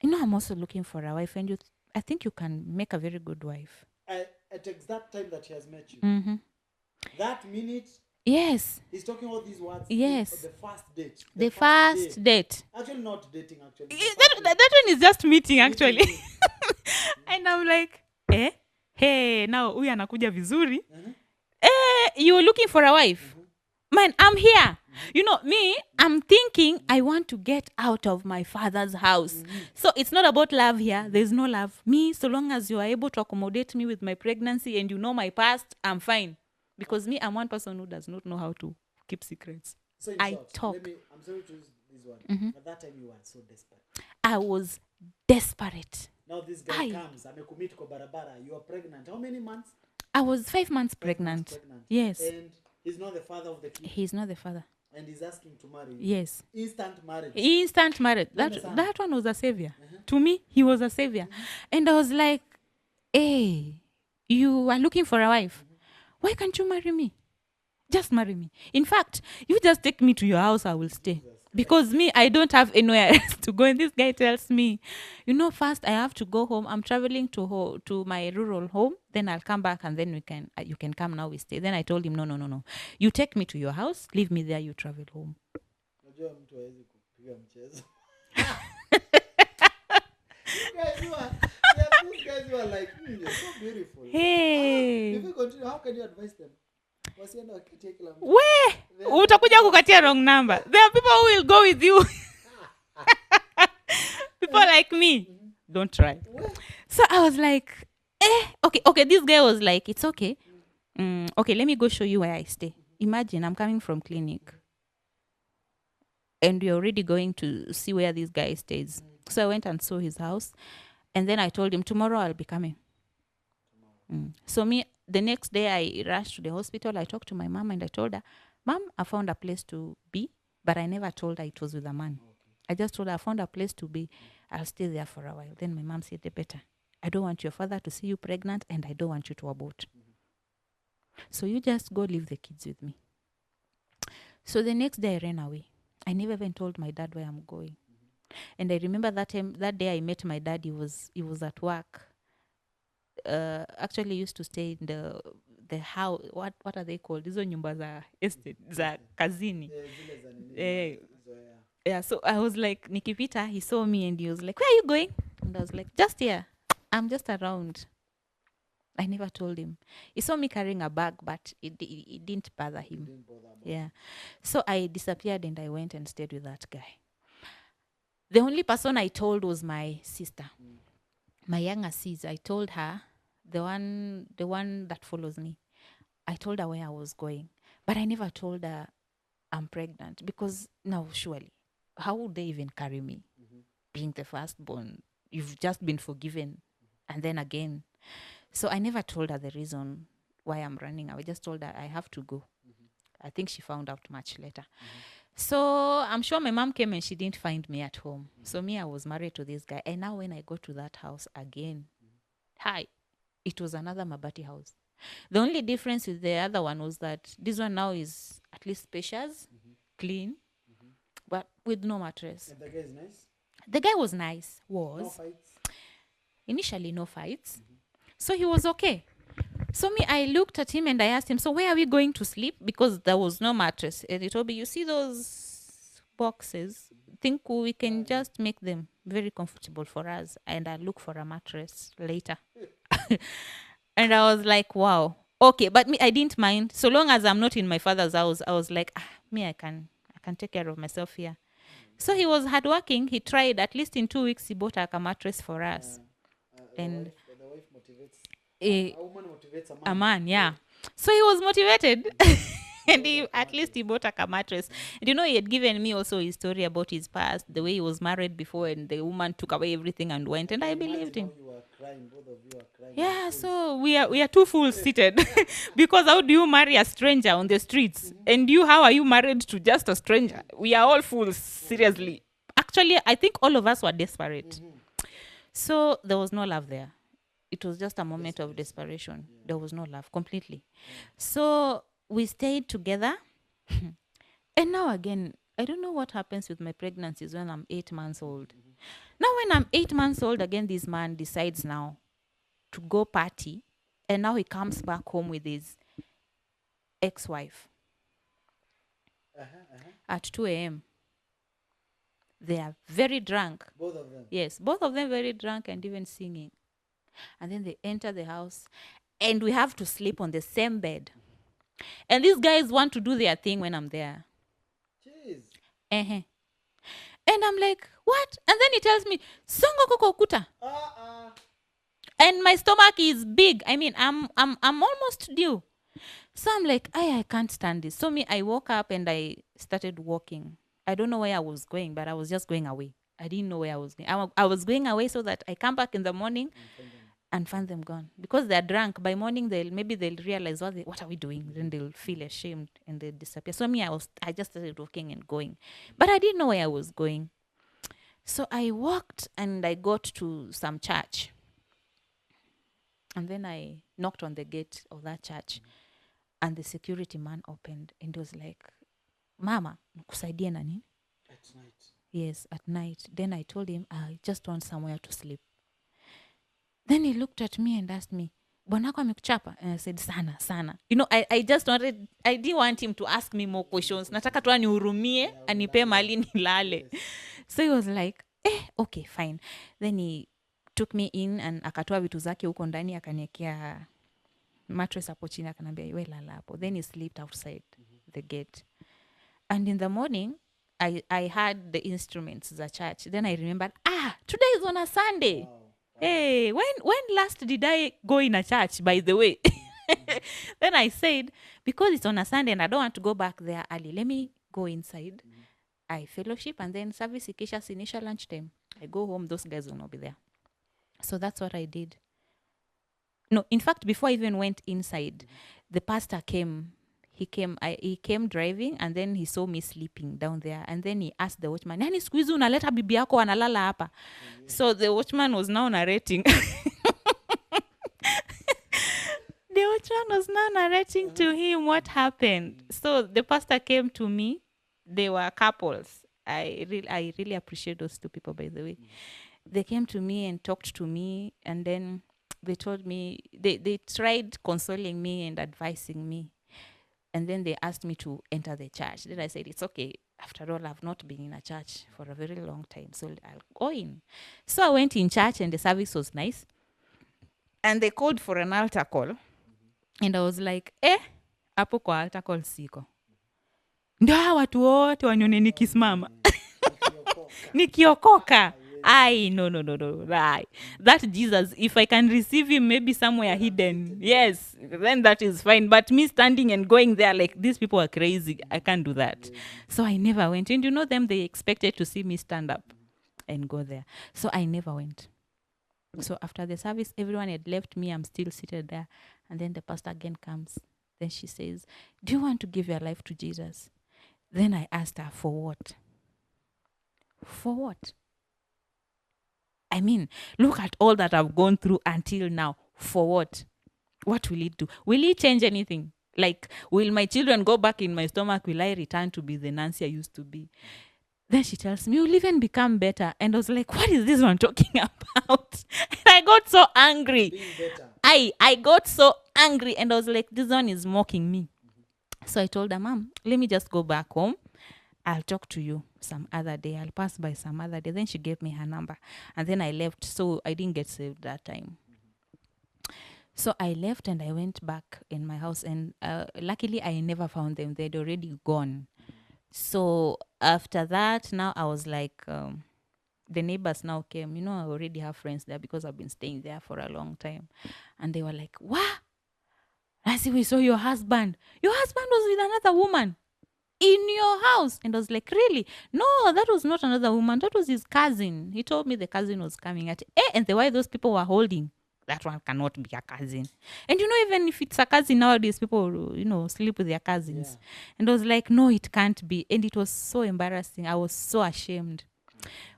you know, I'm also looking for a wife. And I think you can make a very good wife. At exact time that he has met you. Mm-hmm. That minute, yes. he's talking all these words. Yes. The first date. The first date. Actually, not dating, actually. That one is just meeting, actually. And I'm like, hey, now huyu anakuja vizuri. You're looking for a wife? Man, I'm here. You know, me, I'm thinking I want to get out of my father's house. So it's not about love here. There's no love. Me, so long as you are able to accommodate me with my pregnancy and you know my past, I'm fine. Because me, I'm one person who does not know how to keep secrets. So I talk. I'm sorry to use this one. At that time, you were so desperate. I was desperate. Now this guy comes. Amekumit kwa barabara. You are pregnant. How many months? I was 5 months pregnant. Yes. And he's not the father of the kid. He's not the father. And he's asking to marry you. Yes. Instant marriage. Instant marriage. That one was a savior. To me, he was a savior. And I was like, hey, you are looking for a wife. Why can't you marry me? Just marry me. In fact, you just take me to your house, I will stay. Because me, I don't have anywhere else to go. And this guy tells me, you know, first I have to go home. I'm traveling to my rural home. Then I'll come back and then you can come now, we stay. Then I told him, no. You take me to your house, leave me there, you travel home. These guys who are like, you're so beautiful. Hey. If you continue, how can you advise them? Utakuja kukatia wrong number. There are people who will go with you. People like me. Don't try. So I was like, okay. This guy was like, it's okay. Okay, let me go show you where I stay. Imagine I'm coming from clinic. And we're already going to see where this guy stays. So I went and saw his house. And then I told him, tomorrow I'll be coming. So the next day I rushed to the hospital. I talked to my mom and I told her, Mom, I found a place to be. But I never told her it was with a man. I just told her I found a place to be. I'll stay there for a while. Then my mom said, the better. I don't want your father to see you pregnant and I don't want you to abort. So you just go leave the kids with me. So the next day I ran away. I never even told my dad where I'm going. And I remember that day I met my dad, he was at work. Actually used to stay in the house. What are they called? Hizo nyumba za estate za kazini. Yeah, so I was like, nikipita, he saw me and he was like, where are you going? And I was like, just here. I'm just around. I never told him. He saw me carrying a bag, but it didn't bother him. Yeah. So I disappeared and I went and stayed with that guy. The only person I told was my sister. My younger sis. I told her, the one that follows me. I told her where I was going. But I never told her I'm pregnant. Because now, surely, how would they even carry me? Being the firstborn, you've just been forgiven. And then again. So I never told her the reason why I'm running. I just told her I have to go. I think she found out much later. So I'm sure my mom came and she didn't find me at home. So me, I was married to this guy. And now when I go to that house again, it was another Mabati house. The only difference with the other one was that this one now is at least spacious, clean, but with no mattress. And the guy is nice? The guy was nice. No fights? Initially, no fights. So he was okay. So me, I looked at him and I asked him, so where are we going to sleep? Because there was no mattress. And he told me, you see those boxes? Think we can just make them very comfortable for us. And I'll look for a mattress later. And I was like, wow. Okay, but me, I didn't mind. So long as I'm not in my father's house, I was like, me, I can take care of myself here. So he was hardworking. He tried. At least in 2 weeks, he bought a mattress for us. And The wife motivates. a, A woman motivates a man, yeah. So he was motivated. And at least he bought a mattress. And you know, he had given me also his story about his past, the way he was married before, and the woman took away everything and went. And I believed him. You were crying, both of you are crying. Yeah, so we are two fools seated. Because how do you marry a stranger on the streets? And how are you married to just a stranger? We are all fools, seriously. Actually, I think all of us were desperate. So there was no love there. It was just a moment of desperation. There was no love completely. So we stayed together. And now again, I don't know what happens with my pregnancies when I'm 8 months old. Now when I'm 8 months old, again, this man decides now to go party. And now he comes back home with his ex-wife at 2 a.m. They are very drunk. Both of them. Yes, both of them very drunk and even singing. And then they enter the house and we have to sleep on the same bed. And these guys want to do their thing when I'm there. Jeez. And I'm like, what? And then he tells me, Songo koko kuta. And my stomach is big. I mean, I'm almost due. So I'm like, I can't stand this. So I woke up and I started walking. I don't know where I was going, but I was just going away. I didn't know where I was going. I was going away so that I come back in the morning and find them gone. Because they're drunk. By morning, they'll realize, what are we doing? Then they'll feel ashamed and they'll disappear. So I just started walking and going. But I didn't know where I was going. So I walked and I got to some church. And then I knocked on the gate of that church. And the security man opened and was like, Mama, nikusaidie na nini? At night. Yes, at night. Then I told him, I just want somewhere to sleep. Then he looked at me and asked me, Bwanako amekuchapa? And I said, sana. You know, I didn't want him to ask me more questions. Nataka tu anihurumie, anipe mali nilale. So he was like, okay, fine. Then he took me in and akatoa vitu zake huko ndani akaniekea mattress hapo chini akanambia wewe lala hapo. Then he slept outside the gate. And in the morning, I had the instruments, the church. Then I remembered, today is on a Sunday. Wow. Hey, when last did I go in a church, by the way? Then I said, because it's on a Sunday and I don't want to go back there early, let me go inside. I fellowship and then service Ikesha's initial lunchtime. I go home, those guys will not be there. So that's what I did. No, in fact, before I even went inside, the pastor came. He came driving and then he saw me sleeping down there. And then he asked the watchman, Nani siku hizi unaleta bibi yako analala hapa? So the watchman was now narrating. The watchman was now narrating to him what happened. So the pastor came to me. They were couples. I really appreciate those two people, by the way. They came to me and talked to me. And then they told me, they tried consoling me and advising me. And then they asked me to enter the church. Then I said, it's okay. After all, I've not been in a church for a very long time, so I'll go in. So I went in church and the service was nice. And they called for an altar call. And I was like, hapo kwa altar call siko. Ndio hawa watu wote wanione nikisimama. Nikiokoka. No. That Jesus, if I can receive him maybe somewhere hidden, yes, then that is fine. But me standing and going there like these people are crazy, I can't do that. So I never went. And you know them, they expected to see me stand up and go there. So I never went. So after the service, everyone had left me. I'm still seated there. And then the pastor again comes. Then she says, do you want to give your life to Jesus? Then I asked her, for what? For what? I mean, look at all that I've gone through until now. For what? What will it do? Will it change anything? Like, will my children go back in my stomach? Will I return to be the Nancy I used to be? Then she tells me, you'll even become better. And I was like, what is this one talking about? And I got so angry. I got so angry. And I was like, this one is mocking me. So I told her, Mom, let me just go back home. I'll talk to you some other day. I'll pass by some other day. Then she gave me her number. And then I left. So I didn't get saved that time. So I left and I went back in my house. And luckily, I never found them. They'd already gone. So after that, now I was like, the neighbors now came. I already have friends there because I've been staying there for a long time. And they were like, what? I see, we saw your husband. Your husband was with another woman in your house. And I was like, really? No, that was not another woman. That was his cousin. He told me the cousin was coming at and the way those people were holding, that one cannot be a cousin. And even if it's a cousin nowadays, people, sleep with their cousins. Yeah. And I was like, no, it can't be. And it was so embarrassing. I was so ashamed.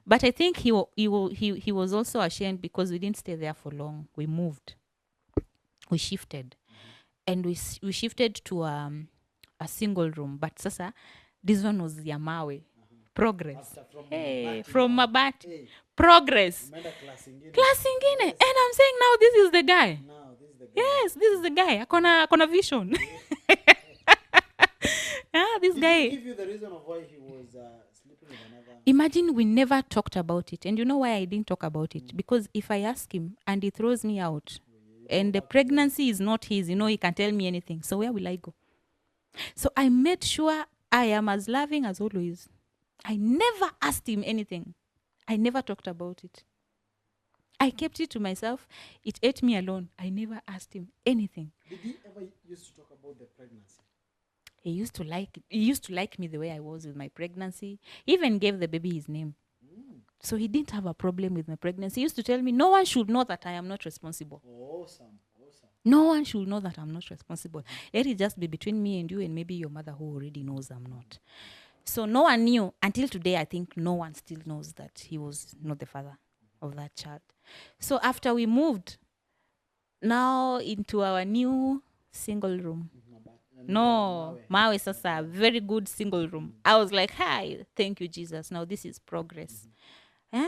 But I think he was also ashamed because we didn't stay there for long. We moved. We shifted. And we shifted to a single room. But sasa, this one was Yamawe. Progress. From Mabati. Hey. Progress. Class ingine. And I'm saying now this is the guy. Yes, this is the guy. Akona vision. This guy. Did he give you the reason of why he was sleeping with another? Imagine we never talked about it. And you know why I didn't talk about it? Because if I ask him and he throws me out, and the pregnancy is not his, he can tell me anything. So where will I go? So I made sure I am as loving as always. I never asked him anything. I never talked about it. I kept it to myself. It ate me alone. I never asked him anything. Did he ever used to talk about the pregnancy? He used to like me the way I was with my pregnancy. He even gave the baby his name. So he didn't have a problem with my pregnancy. He used to tell me, no one should know that I am not responsible. Awesome. No one should know that I'm not responsible. Let it just be between me and you and maybe your mother who already knows I'm not. So no one knew. Until today, I think no one still knows that he was not the father of that child. So after we moved now into our new single room. No, Mawe Sasa, very good single room. I was like, hi, thank you, Jesus. Now this is progress.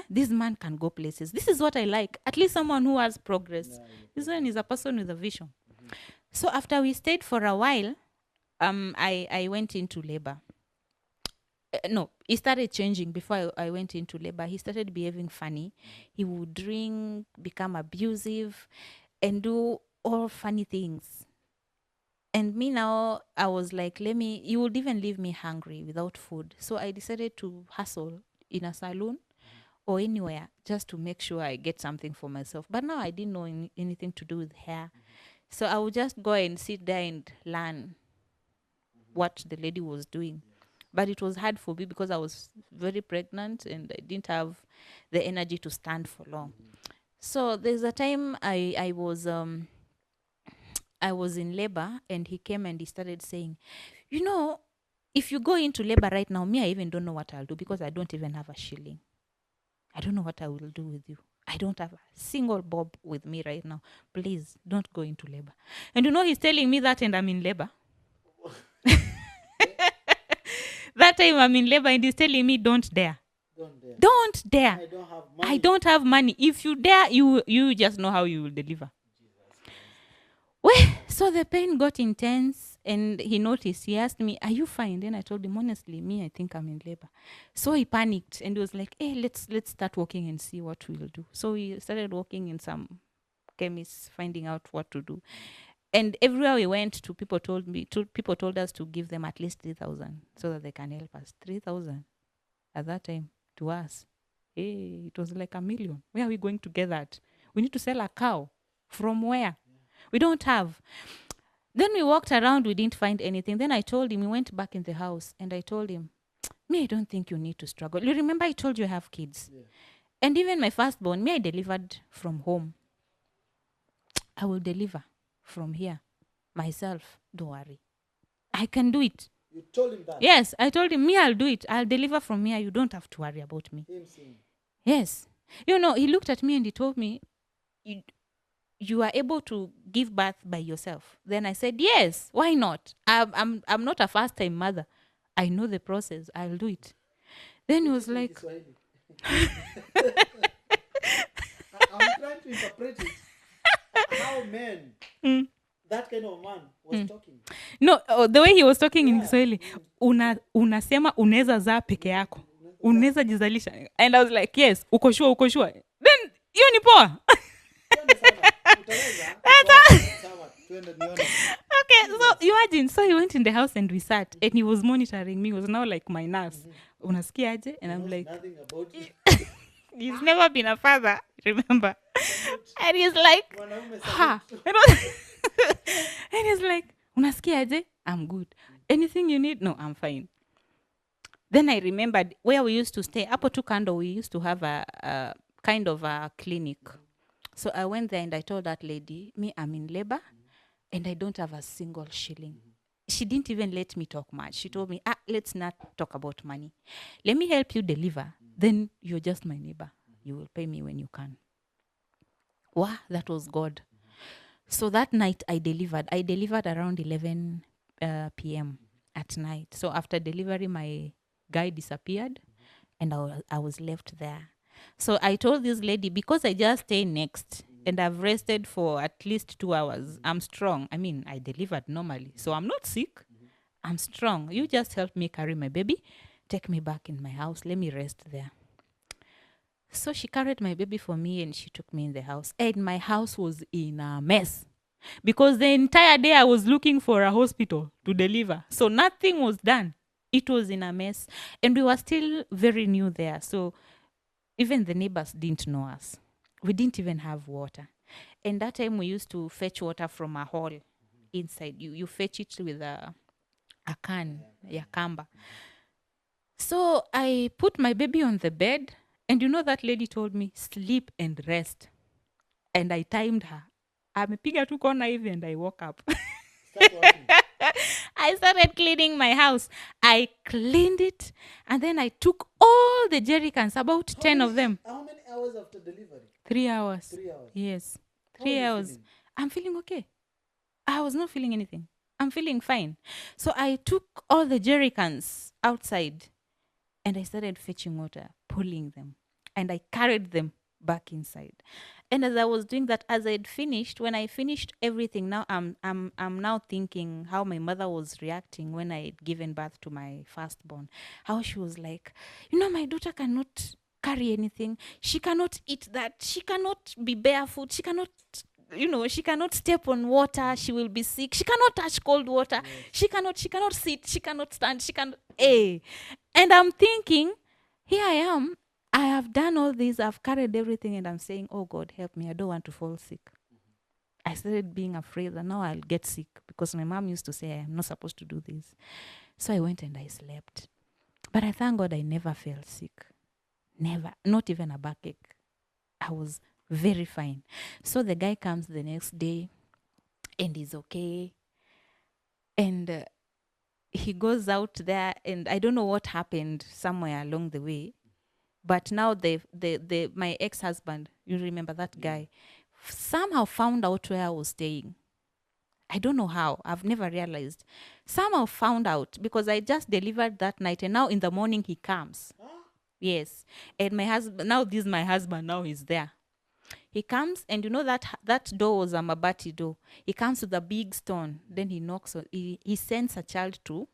This man can go places. This is what I like. At least someone who has progress. This one is a person with a vision. So after we stayed for a while, I went into labor. No, he started changing before I went into labor. He started behaving funny. He would drink, become abusive, and do all funny things. And me now, I was like, he would even leave me hungry without food. So I decided to hustle in a salon or anywhere just to make sure I get something for myself. But now I didn't know anything to do with hair. So I would just go and sit there and learn what the lady was doing. But it was hard for me because I was very pregnant and I didn't have the energy to stand for long. So there's a time I was in labor and he came and he started saying, if you go into labor right now, I even don't know what I'll do because I don't even have a shilling. I don't know what I will do with you. I don't have a single bob with me right now. Please don't go into labor. And he's telling me that and I'm in labor. That time I'm in labor and he's telling me, don't dare. Don't dare. I don't have money. If you dare, you just know how you will deliver. Well, so the pain got intense and he noticed. He asked me, are you fine? Then I told him, honestly, I think I'm in labor. So he panicked and he was like, hey, let's start walking and see what we'll do. So we started walking in some chemists, finding out what to do. And everywhere we went to, people told us to give them at least 3,000 so that they can help us. 3,000 at that time to us. Hey, it was like $1 million. Where are we going to get that? We need to sell a cow. From where? We don't have. Then we walked around, we didn't find anything. Then I told him, we went back in the house and I told him, I don't think you need to struggle. You remember I told you I have kids. Yeah. And even my firstborn, I delivered from home. I will deliver from here myself. Don't worry. I can do it. You told him that? Yes, I told him, I'll do it. I'll deliver from here. You don't have to worry about me. Yes. He looked at me and he told me, you are able to give birth by yourself. Then I said, yes, why not? I'm not a first-time mother. I know the process. I'll do it. Then he was like... I'm trying to interpret it. How men, that kind of man, was talking. No, the way he was talking in Kiswahili, unasema unaweza zaa peke yako. Unaweza jizalisha. And I was like, yes, uko sure. Then, hiyo ni poa. Okay, so imagine. So he went in the house and we sat and he was monitoring me. He was now like my nurse. unasikiaje? And I'm like, nothing about you. he's never been a father, remember? And he's like, Mwanaume ha. salute. And he's like, unasikiaje? I'm good. Anything you need? No, I'm fine. Then I remembered where we used to stay. Hapo tu kando, we used to have a kind of a clinic. So I went there and I told that lady, me, I'm in labor and I don't have a single shilling. She didn't even let me talk much. She told me, let's not talk about money. Let me help you deliver. Then you're just my neighbor. You will pay me when you can. Wow, that was God. So that night I delivered. I delivered around 11 p.m. at night. So after delivery, my guy disappeared and I was left there. So I told this lady, because I just stay next and I've rested for at least 2 hours, I'm strong. I mean, I delivered normally. So I'm not sick. I'm strong. You just help me carry my baby. Take me back in my house. Let me rest there. So she carried my baby for me and she took me in the house. And my house was in a mess. Because the entire day I was looking for a hospital to deliver. So nothing was done. It was in a mess. And we were still very new there. So even the neighbors didn't know us. We didn't even have water. And that time we used to fetch water from a hole inside. You fetch it with a can, kamba. So I put my baby on the bed. And you know that lady told me, sleep and rest. And I timed her. Amepiga tu kona hivi and I woke up. I started cleaning my house. I cleaned it and then I took all the jerry cans, about 10 of them. How many hours after delivery? 3 hours. 3 hours. Yes. How 3 are you hours. feeling? I'm feeling okay. I was not feeling anything. I'm feeling fine. So I took all the jerry cans outside and I started fetching water, pulling them. And I carried them back inside. And as I was doing that, as I'd finished, when I finished everything, now I'm now thinking how my mother was reacting when I had given birth to my firstborn. How she was like, my daughter cannot carry anything. She cannot eat that. She cannot be barefoot. She cannot, she cannot step on water. She will be sick. She cannot touch cold water. Yes. She cannot sit. She cannot stand. She cannot, And I'm thinking, here I am. I have done all this. I've carried everything. And I'm saying, oh, God, help me. I don't want to fall sick. I started being afraid that now I'll get sick because my mom used to say I'm not supposed to do this. So I went and I slept. But I thank God I never fell sick. Never. Not even a backache. I was very fine. So the guy comes the next day and he's okay. And he goes out there and I don't know what happened somewhere along the way. But now my ex-husband, you remember that guy, somehow found out where I was staying. I don't know how. I've never realized. Somehow found out because I just delivered that night and now in the morning he comes. Yes. And my husband, now this is my husband, now he's there. He comes and that door was a mabati door. He comes with a big stone. Then he knocks. He sends a child to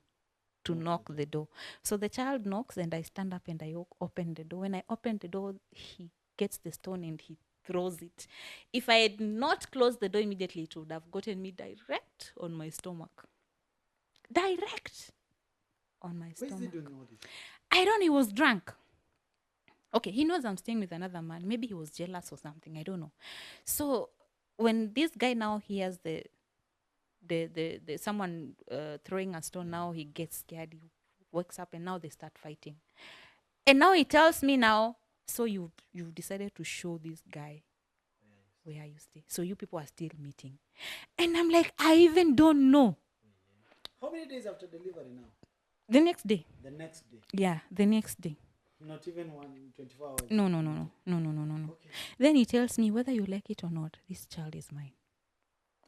knock the door. So the child knocks and I stand up and I open the door. When I open the door, he gets the stone and he throws it. If I had not closed the door immediately, it would have gotten me direct on my stomach. Direct on my stomach. Why is he doing all this? I don't know. He was drunk. Okay, he knows I'm staying with another man. Maybe he was jealous or something. I don't know. So when this guy now hears the someone throwing a stone, now he gets scared. He wakes up and now they start fighting. And now he tells me now, so you've decided to show this guy where you stay. So you people are still meeting. And I'm like, I even don't know. How many days after delivery now? The next day. The next day? Yeah, the next day. Not even 24 hours? No. Okay. Then he tells me, whether you like it or not, this child is mine.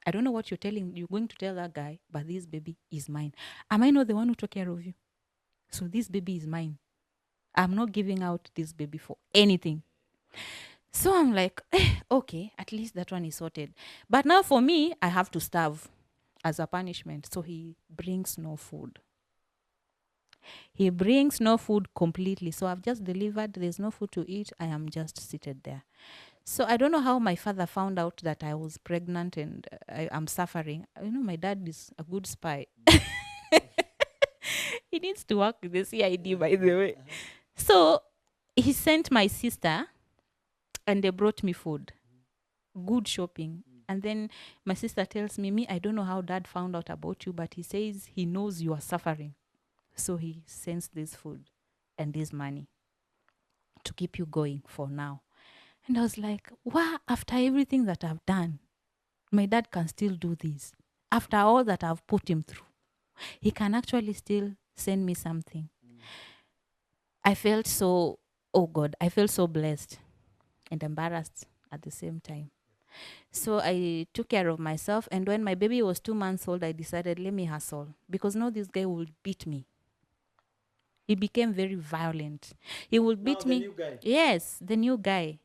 I don't know what you're going to tell that guy, but this baby is mine. Am I not the one who took care of you? So this baby is mine. I'm not giving out this baby for anything. So I'm like, okay, at least that one is sorted. But now for me, I have to starve as a punishment. So he brings no food. He brings no food completely. So I've just delivered. There's no food to eat. I am just seated there. So I don't know how my father found out that I was pregnant and I'm suffering. My dad is a good spy. He needs to work with the CID, by the way. So he sent my sister and they brought me food. Good shopping. And then my sister tells me, I don't know how dad found out about you, but he says he knows you are suffering. So he sends this food and this money to keep you going for now. And I was like, wow, after everything that I've done, my dad can still do this. After all that I've put him through, he can actually still send me something. I felt so, oh God, I felt so blessed and embarrassed at the same time. So I took care of myself. And when my baby was 2 months old, I decided, let me hustle. Because now this guy will beat me. He became very violent. He would beat me. New guy. Yes, the new guy.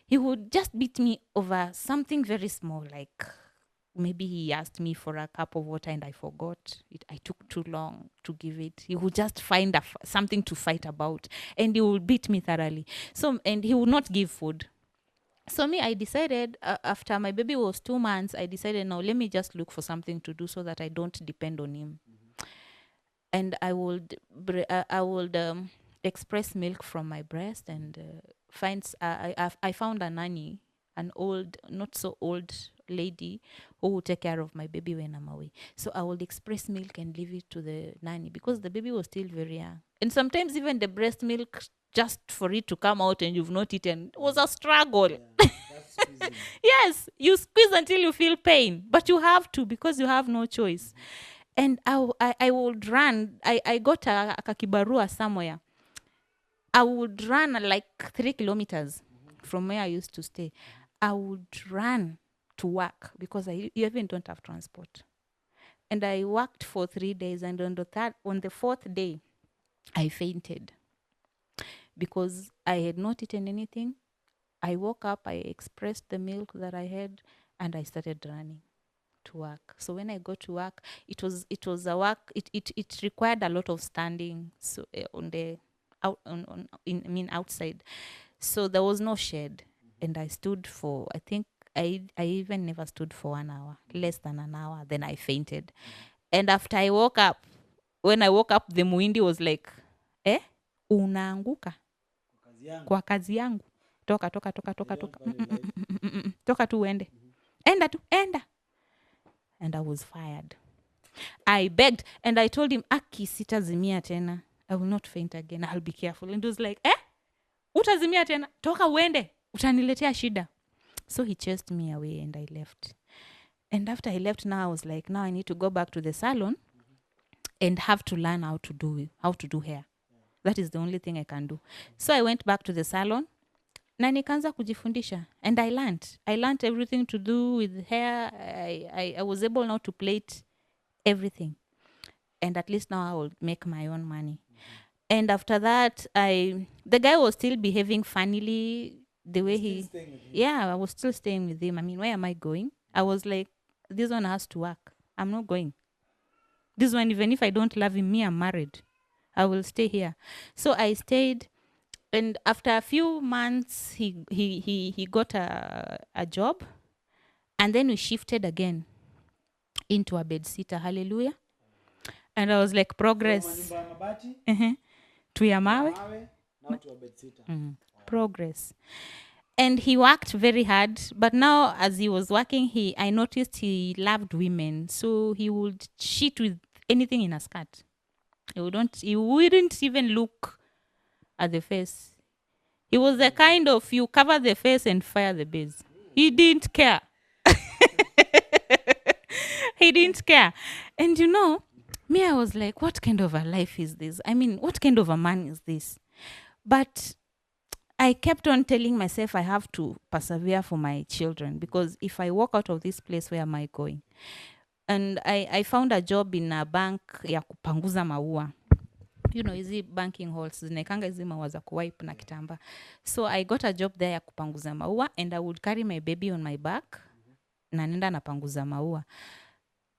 He would just beat me over something very small, like maybe he asked me for a cup of water and I forgot. I took too long to give it. He would just find something to fight about, and he would beat me thoroughly. And he would not give food. So I decided, after my baby was 2 months, I decided, now let me just look for something to do so that I don't depend on him. And I would express milk from my breast and I found a nanny, an old, not so old lady who would take care of my baby when I'm away. So I would express milk and leave it to the nanny because the baby was still very young. And sometimes even the breast milk, just for it to come out and you've not eaten, was a struggle. Yeah, yes, you squeeze until you feel pain, but you have to because you have no choice. And I would run. I got a kibarua somewhere. I would run like 3 kilometers from where I used to stay. I would run to work because I even don't have transport. And I worked for 3 days. And on the 4th day, I fainted because I had not eaten anything. I woke up, I expressed the milk that I had, and I started running to work. So when I go to work, it was a work. It required a lot of standing. So outside. So there was no shade, and I stood for. I think I even never stood for 1 hour, less than an hour. Then I fainted, and after I woke up, when I woke up, the muindi was like, unaanguka kwa kazi yangu. Toka. Toka tu uende. Enda. And I was fired. I begged and I told him, Aki sitazimia tena. I will not faint again. I'll be careful. And he was like, utazimia tena? Toka uende. Utaniletea shida. So he chased me away and I left. And after I left, now I was like, now I need to go back to the salon and have to learn how to do hair. That is the only thing I can do. So I went back to the salon. Na nikaanza kujifundisha. And I learned everything to do with hair. I was able now to plait everything. And at least now I will make my own money. And after that, the guy was still behaving funnily the way I was still staying with him. I mean, where am I going? I was like, this one has to work. I'm not going. This one, even if I don't love him, I'm married. I will stay here. So I stayed. And after a few months, he got a job. And then we shifted again into a bedsitter. Hallelujah. And I was like, progress. To ya mawe. Now to a bedsitter. Progress. And he worked very hard. But now, as he was working, I noticed he loved women. So he would cheat with anything in a skirt. He wouldn't even look at the face. He was the kind of, you cover the face and fire the base. He didn't care. He didn't care. And I was like, what kind of a life is this? I mean, what kind of a man is this? But I kept on telling myself I have to persevere for my children, because if I walk out of this place, where am I going? And I found a job in a bank ya kupanguza maua. Hizi banking halls zinaekanga hizi maua za kuwipe na kitamba. So I got a job there ya kupanguza maua, and I would carry my baby on my back na nenda napanguza maua.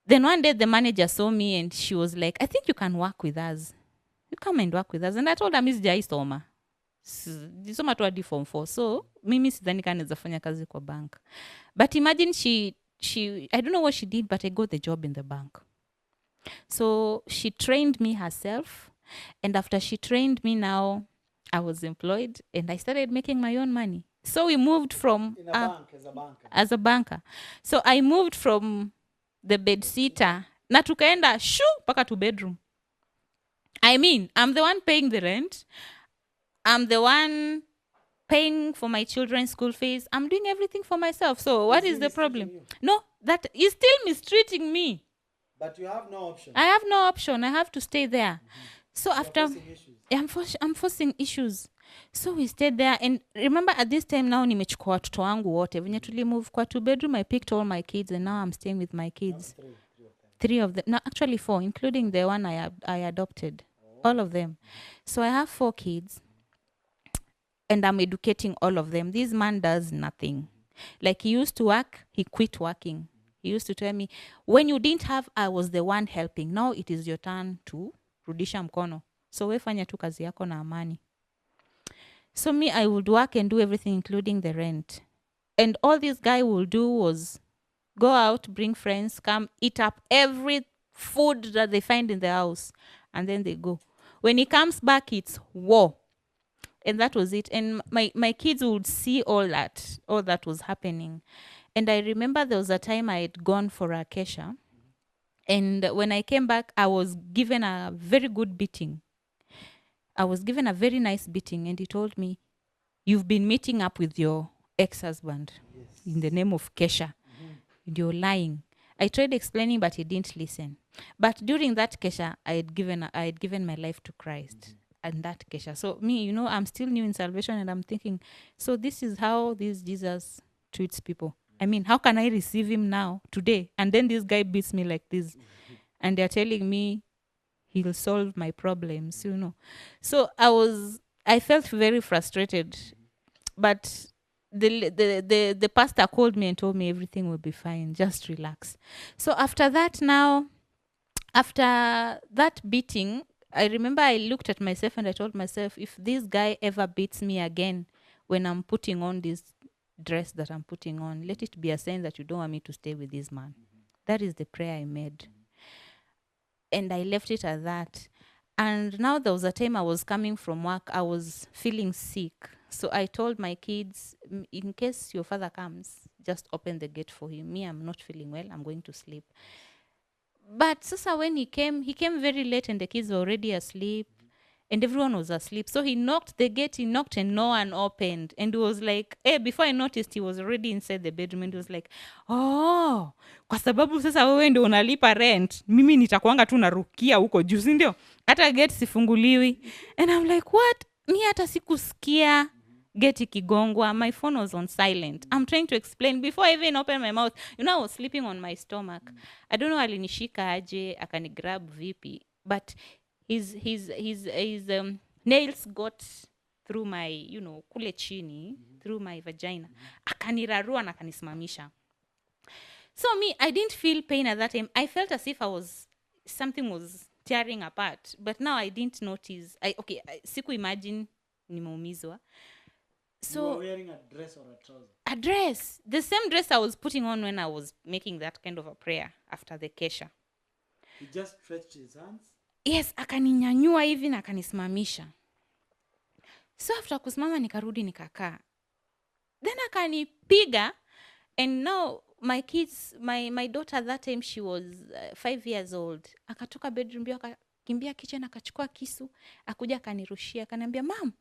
Then one day the manager saw me and she was like, I think you can work with us. You come and work with us. And I told her, Miss Jaisoma. Soma tu hadi form 4. So mimi sidhani kama naweza fanya kazi kwa bank. But imagine she I don't know what she did, but I got the job in the bank. So she trained me herself. And after she trained me, now I was employed and I started making my own money. So we moved from In a bank, as a banker. as a banker. So I moved from the bed sitter na tukaenda mpaka to bedroom. I mean, I'm the one paying the rent. I'm the one paying for my children's school fees. I'm doing everything for myself. So what is the problem? No, that is still mistreating me. But you have no option. I have no option. I have to stay there. So after Forcing I'm forcing issues. So we stayed there, and remember at this time now nimechukua watoto wangu wote. Venye tulimove kwa 2-bedroom, I picked all my kids, and now I'm staying with my kids. Three of them. No, actually 4, including the one I adopted. All of them. So I have 4 kids, and I'm educating all of them. This man does nothing. Like, he used to work, he quit working. He used to tell me, when you didn't have, I was the one helping. Now it is your turn to rudisha mkono. So we fanya tu kazi yako na amani. So me, I would work and do everything, including the rent. And all this guy will do was go out, bring friends, come eat up every food that they find in the house. And then they go. When he comes back, it's war. And that was it. And my kids would see all that was happening. And I remember there was a time I had gone for a 𝐭𝐬𝐲. And when I came back, I was given a very good beating. I was given a very nice beating. And he told me, you've been meeting up with your ex-husband in the name of 𝐭𝐬𝐲. And you're lying. I tried explaining, but he didn't listen. But during that 𝐭𝐬𝐲, I had given my life to Christ. And that 𝐭𝐬𝐲. So me, I'm still new in salvation, and I'm thinking, so this is how this Jesus treats people. I mean, how can I receive him now, today? And then this guy beats me like this. And they're telling me he'll solve my problems, So I felt very frustrated. But the pastor called me and told me everything will be fine. Just relax. So after that beating, I remember I looked at myself and I told myself, if this guy ever beats me again when I'm putting on this dress that I'm putting on, let it be a sign that you don't want me to stay with this man. That is the prayer I made. And I left it at that. And now there was a time I was coming from work, I was feeling sick. So I told my kids, in case your father comes, just open the gate for him. Me, I'm not feeling well, I'm going to sleep. But Sasa, when he came very late and the kids were already asleep and everyone was asleep. So he knocked the gate, and no one opened. And it was like, before I noticed, he was already inside the bedroom. And he was like, oh, kwa sababu sasa wewe ndio unalipa rent, mimi nitakuanga tu narukia huko juu, si ndio? Hata gate sifunguliwi. And I'm like, what? Mi hata sikusikia gate ikigongwa. My phone was on silent. I'm trying to explain before I even open my mouth. I was sleeping on my stomach. I don't know alinishika aje, akanigrab vipi, but his nails got through my, kule chini, through my vagina. Akanirarua na akanisimamisha. So me, I didn't feel pain at that time. I felt as if something was tearing apart. But now I didn't notice. Siku imagine nimeumizwa. So, you were wearing a dress or a trouser? A dress. The same dress I was putting on when I was making that kind of a prayer after the 𝐭𝐬𝐲. He just stretched his hands? Yes, akaninyanyua hivi na akanisimamisha. So after kusimama nikarudi nikakaa. Then akanipiga, and now my kids, my daughter at that time, she was 5 years old. Akatoka bedroom bio, akakimbia kitchen, akachukua kisu, akuja akanirushia, akaniambia, "Mom,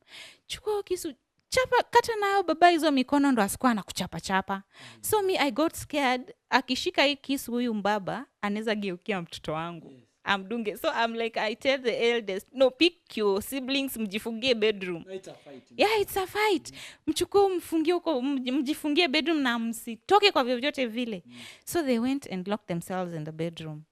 chukua kisu, chapa, kata nao baba hizo mikono ndo asikuwa na kuchapa." So me, I got scared. Akishika hii kisu huyu mbaba, anaweza geukia mtoto wangu. Yes. Amdunge. So I'm like, I tell the eldest, no, pick your siblings, mjifungie bedroom. No, it's a fight. Yeah, it's a fight. Mchukue mfungie huko, mjifungie bedroom na msitoke kwa vyovyote vile. So they went and locked themselves in the bedroom.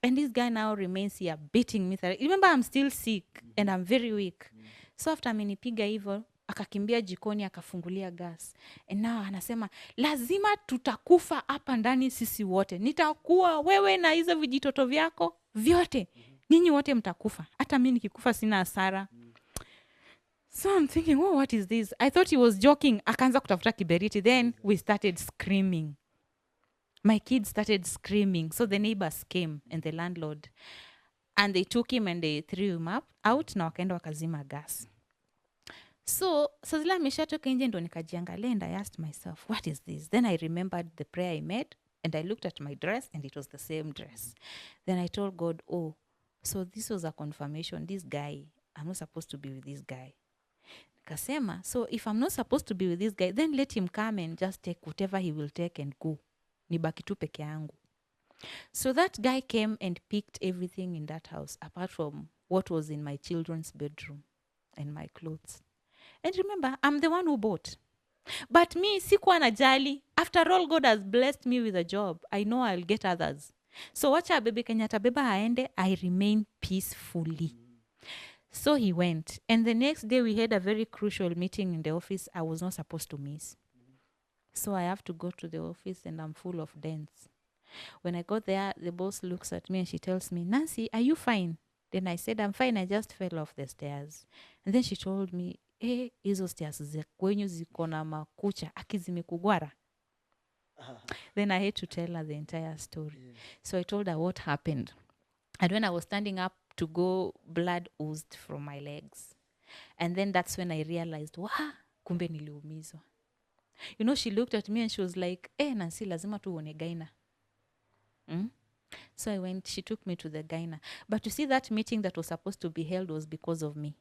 And this guy now remains here beating me. Remember, I'm still sick and I'm very weak. So after amenipiga hivyo, akakimbia jikoni, akafungulia gas. And now anasema, lazima tutakufa hapa ndani sisi wote. Nitakuwa wewe na hizo vijitoto vyako vyote. Ninyi wote mtakufa. Hata mimi nikikufa sina hasara. So I'm thinking, oh, what is this? I thought he was joking. Akaanza kutafuta kiberiti. Then we started screaming. My kids started screaming. So the neighbors came and the landlord. And they took him and they threw him out na wakaenda wakazima gas. So sazila ameshatoka nje ndo nikajiangalia and I asked myself, what is this? Then I remembered the prayer I made and I looked at my dress and it was the same dress. Then I told God, oh, so this was a confirmation. This guy, I'm not supposed to be with this guy. Kasema, so if I'm not supposed to be with this guy, then let him come and just take whatever he will take and go. Nibaki tu peke yangu. So that guy came and picked everything in that house, apart from what was in my children's bedroom and my clothes. And remember, I'm the one who bought. But me, sikuwa najali. After all, God has blessed me with a job. I know I'll get others. So wacha bebe Kenyatta beba aende, I remain peacefully. So he went. And the next day we had a very crucial meeting in the office I was not supposed to miss. So I have to go to the office and I'm full of dents. When I got there, the boss looks at me and she tells me, Nancy, are you fine? Then I said, I'm fine. I just fell off the stairs. And then she told me, hizo stairs za kwenyu ziko na makucha aki zimekugwara. Then I had to tell her the entire story. Yeah. So I told her what happened. And when I was standing up to go, blood oozed from my legs. And then that's when I realized, kumbe niliumizwa. You know, she looked at me and she was like, Nancy, lazima tuone gaina. So I went, she took me to the gyna. But you see, that meeting that was supposed to be held was because of me.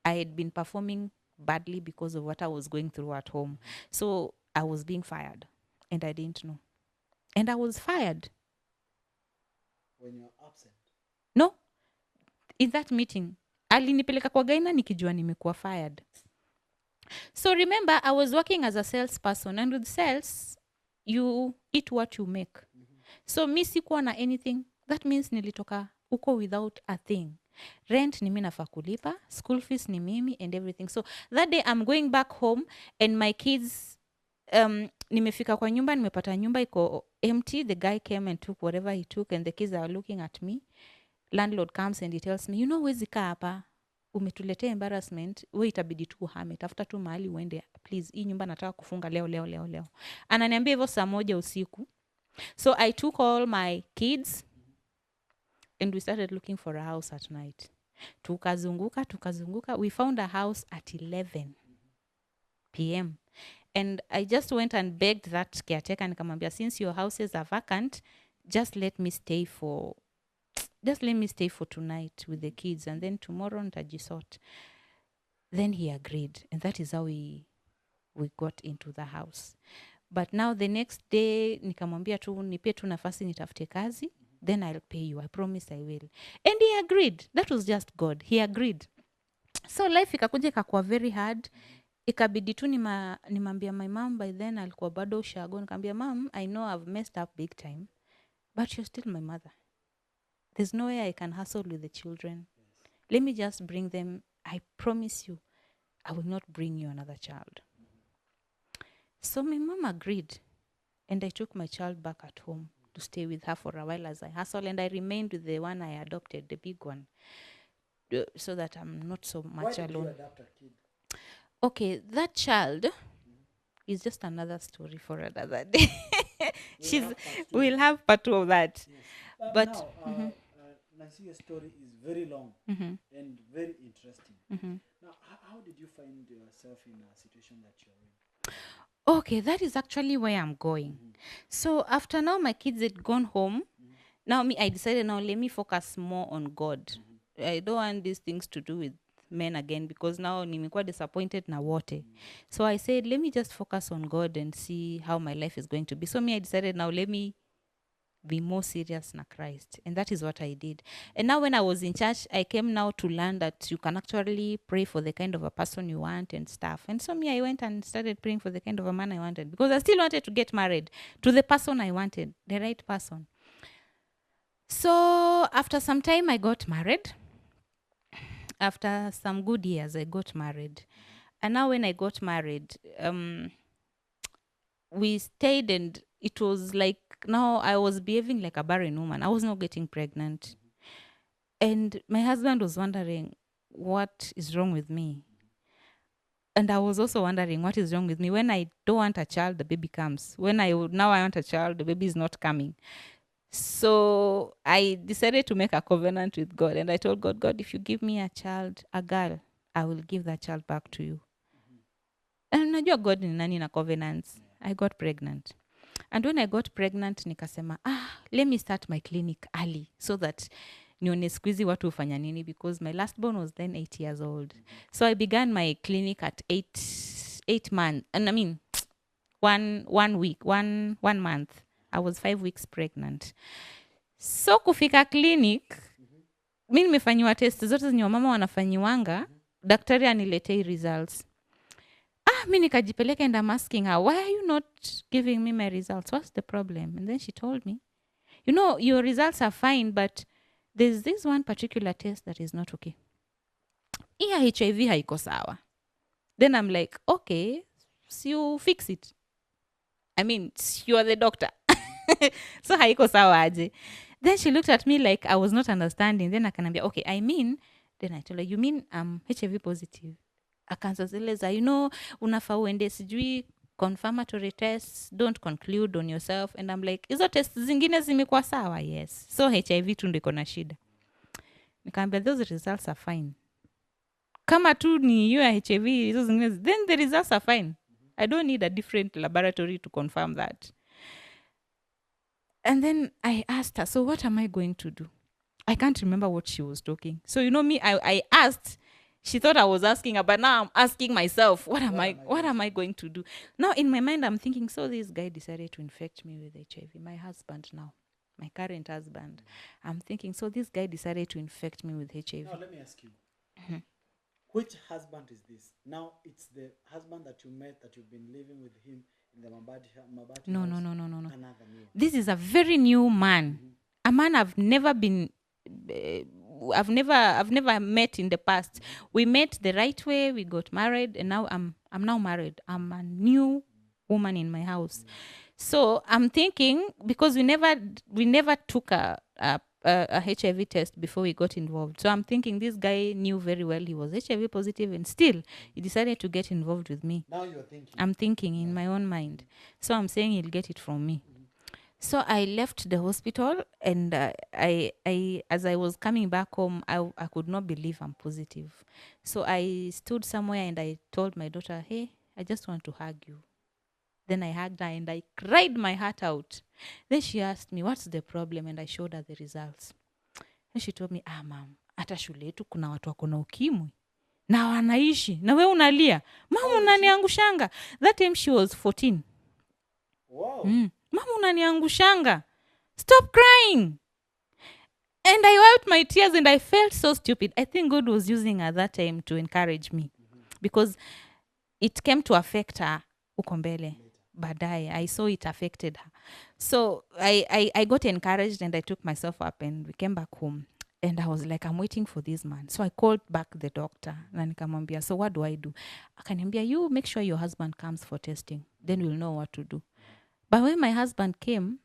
I had been performing badly because of what I was going through at home. So I was being fired and I didn't know. And I was fired. When you were absent? No. In that meeting, alinipeleka kwa gyna nikijua nimekuwa fired. So remember, I was working as a salesperson, and with sales, you eat what you make. So mi sikuwa na anything. That means nilitoka uko without a thing. Rent ni mimi nafaa kulipa, school fees ni mimi and everything. So that day I'm going back home and my kids, nimefika kwa nyumba, nimepata nyumba iko empty. The guy came and took whatever he took and the kids are looking at me. Landlord comes and he tells me, you know, wezi kaa hapa, umetuletea embarrassment, we itabidi tu uhame, tafuta tu mahali uende, please, hii nyumba nataka kufunga leo. Ananiambia hivyo saa 1 usiku. So I took all my kids and we started looking for a house at night. Tukazunguka. We found a house at 11 p.m. And I just went and begged that caretaker and nikamwambia, since your houses are vacant, just let me stay for tonight with the kids and then tomorrow nitajisort. Then he agreed and that is how we got into the house. But now the next day, nikamwambia tu nipe tu nafasi nitafute kazi, then I'll pay you. I promise I will. And he agreed. That was just God. He agreed. So life ikakuja ikakuwa very hard. Ikabidi tu nimambia my mom, by then alikuwa bado ushago. Nikamwambia, Mom, I know I've messed up big time, but you're still my mother. There's no way I can hustle with the children. Yes. Let me just bring them. I promise you, I will not bring you another child. So my mom agreed and I took my child back at home to stay with her for a while as I hustle, and I remained with the one I adopted, the big one, so that I'm not so much alone. Why did you adopt a kid? Okay, that child is just another story for another day. We'll have part 2 of that. Yes. But now, Nancy's story is very long and very interesting. Now, how did you find yourself in a situation that you're in? Okay, that is actually where I'm going. So after now my kids had gone home, now I decided now let me focus more on God. I don't want these things to do with men again because now nimekuwa disappointed na wote. So I said, let me just focus on God and see how my life is going to be. So I decided now let me be more serious na Christ. And that is what I did. And now when I was in church, I came now to learn that you can actually pray for the kind of a person you want and stuff. And so I went and started praying for the kind of a man I wanted because I still wanted to get married to the person I wanted, the right person. So after some time, I got married. After some good years, I got married. And now when I got married, we stayed and it was like, now I was behaving like a barren woman. I was not getting pregnant. And my husband was wondering, what is wrong with me? And I was also wondering, what is wrong with me? When I don't want a child, the baby comes. When now I want a child, the baby is not coming. So I decided to make a covenant with God. And I told God, God, if you give me a child, a girl, I will give that child back to you. And najua God ni nani na covenants. I got pregnant. And when I got pregnant, nikasema, let me start my clinic early so that nione siku hizi watu hufanya nini, because my last born was then 8 years old. So I began my clinic at 8 months. And I mean, one month. I was 5 weeks pregnant. So kufika clinic, mi nimefanyiwa test zote zenye wamama wanafanyiwanga, daktari aniletei results. Mi nikajipeleka and I'm asking her, why are you not giving me my results? What's the problem? And then she told me, you know, your results are fine, but there's this one particular test that is not okay. Iya HIV haiko sawa. Then I'm like, okay, so you fix it. I mean, you are the doctor. So haiko sawa aje. Then she looked at me like I was not understanding. Then akanambia, okay, I mean, then I told her, you mean I'm HIV positive? Akaanza zile za, you know, unafaa uende sijui confirmatory tests, don't conclude on yourself. And I'm like, hizo tests zingine zimekuwa sawa? Yes. So HIV tu ndiko na shida. Nikaambia, those results are fine. Kama tu ni hiyo ya HIV, hizo zingine, then the results are fine. I don't need a different laboratory to confirm that. And then I asked her, so what am I going to do? I can't remember what she was talking. So, you know me, I asked, she thought I was asking her, but now I'm asking myself, what am I going to do? Now in my mind, I'm thinking, so this guy decided to infect me with HIV, my husband now, my current husband. I'm thinking, so this guy decided to infect me with HIV. Now let me ask you, which husband is this? Now it's the husband that you met, that you've been living with him in the Mabati No. house. Another new. This is a very new man. A man I've never been, I've never met in the past. We met the right way. We got married, and now I'm now married. I'm a new woman in my house. So I'm thinking, because we never took a HIV test before we got involved. So I'm thinking this guy knew very well he was HIV positive, and still he decided to get involved with me. Now you're thinking. I'm thinking in my own mind. So I'm saying he'll get it from me. So I left the hospital, and I as I was coming back home, I could not believe I'm positive. So I stood somewhere and I told my daughter, hey, I just want to hug you. Then I hugged her and I cried my heart out. Then she asked me, what's the problem? And I showed her the results. And she told me, mom, hata shule yetu kuna watu wako na ukimwi na wanaishi na wewe unalia. Mama unaniangushanga. That time she was 14. Wow. Mama unaniangushanga. Stop crying. And I wiped my tears and I felt so stupid. I think God was using at that time to encourage me, because it came to affect her uko mbele. Baadaye, I saw it affected her. So I got encouraged and I took myself up and we came back home. And I was like, I'm waiting for this man. So I called back the doctor. Na nikamwambia, so what do I do? Akaniambia, you make sure your husband comes for testing. Then we'll know what to do. But when my husband came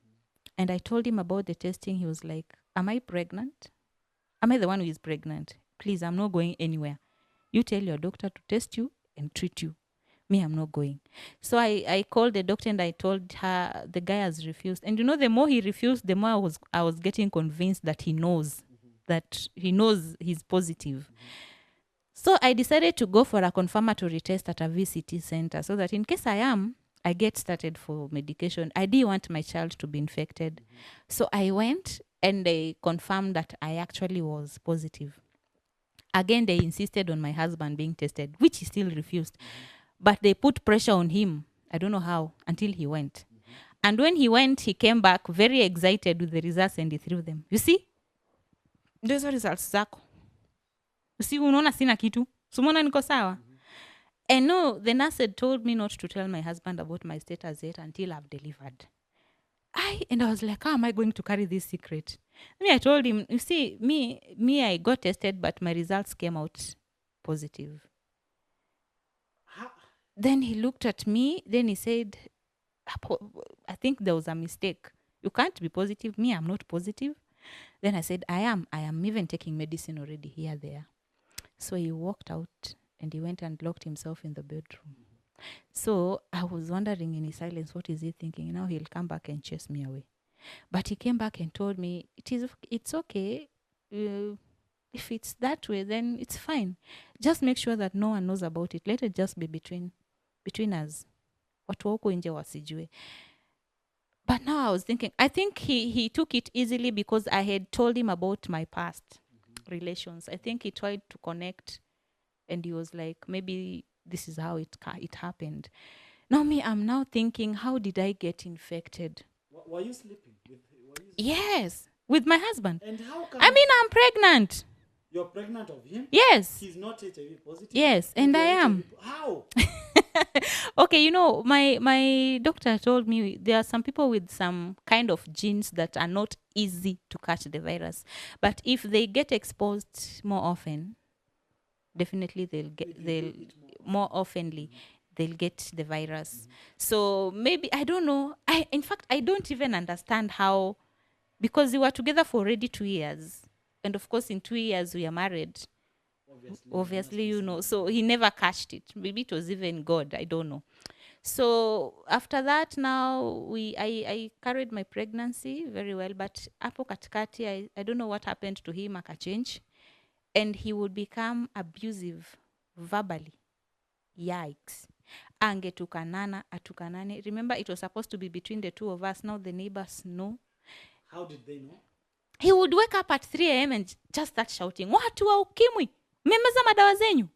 and I told him about the testing, he was like, am I pregnant? Am I the one who is pregnant? Please, I'm not going anywhere. You tell your doctor to test you and treat you. Me, I'm not going. So I called the doctor and I told her the guy has refused. And you know, the more he refused, the more I was getting convinced that he knows, that he knows he's positive. So I decided to go for a confirmatory test at a VCT center so that in case I get started for medication. I didn't want my child to be infected. So I went and they confirmed that I actually was positive. Again, they insisted on my husband being tested, which he still refused. But they put pressure on him, I don't know how, until he went. And when he went, he came back very excited with the results and he threw them. You see? Those are results zako. You see, unaona sina kitu. Sumona niko sawa. And no, the nurse had told me not to tell my husband about my status yet until I've delivered. And I was like, how am I going to carry this secret? I told him, you see, me, I got tested, but my results came out positive. Then he looked at me, then he said, I think there was a mistake. You can't be positive. Me, I'm not positive. Then I said, I am even taking medicine already here, there. So he walked out and he went and locked himself in the bedroom. So I was wondering in his silence, what is he thinking? Now he'll come back and chase me away. But he came back and told me, it's okay. If it's that way, then it's fine. Just make sure that no one knows about it. Let it just be between us. Watu wa huko nje wasijue. But now I was thinking, I think he took it easily because I had told him about my past relations. I think he tried to connect, and he was like, maybe this is how it happened. Now I'm now thinking, how did I get infected? Were you sleeping? Yes, with my husband. And how come? I'm pregnant. You're pregnant of him? Yes. He's not HIV positive? Yes, and I am. How? Okay, my doctor told me there are some people with some kind of genes that are not easy to catch the virus. But if they get exposed more often, definitely they'll more oftenly they'll get the virus. So maybe, I don't know. In fact, I don't even understand how, because we were together for already 2 years. And of course, in 2 years, we are married. Obviously, so he never catched it. Maybe it was even God. I don't know. So after that, now I carried my pregnancy very well. But hapo katikati, I don't know what happened to him, akachange. And he would become abusive verbally. Yikes. Angetukanana, atukanane. Remember, it was supposed to be between the two of us. Now the neighbors know. How did they know? He would wake up at 3 a.m. and just start shouting, watu wa ukimwi, mmemeza madawa zenyu.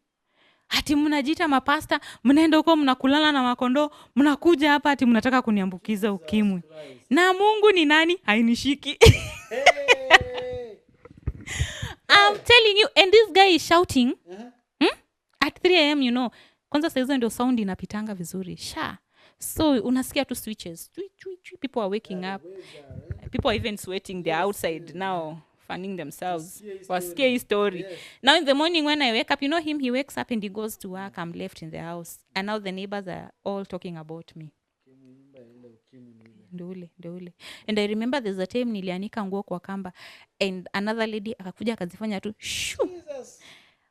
Ati mnajiita mapasta, mnaenda huko mnakulala na makondo, mnakuja hapa ati mnataka kuniambukiza ukimwi. Na Mungu ni nani? Hainishiki. Hey! I'm telling you, and this guy is shouting at 3 a.m. Kwanza saa hizo ndio sound inapitanga vizuri. So unasikia tu switches. People are waking up. People are even sweating. They're outside now, fanning themselves. Scary story. Yes. Now in the morning when I wake up, him, he wakes up and he goes to work. I'm left in the house. And now the neighbors are all talking about me. Ndeule. And I remember there's a time nilianika nguo kwa kamba and another lady akakuja akazifanya tu shoo.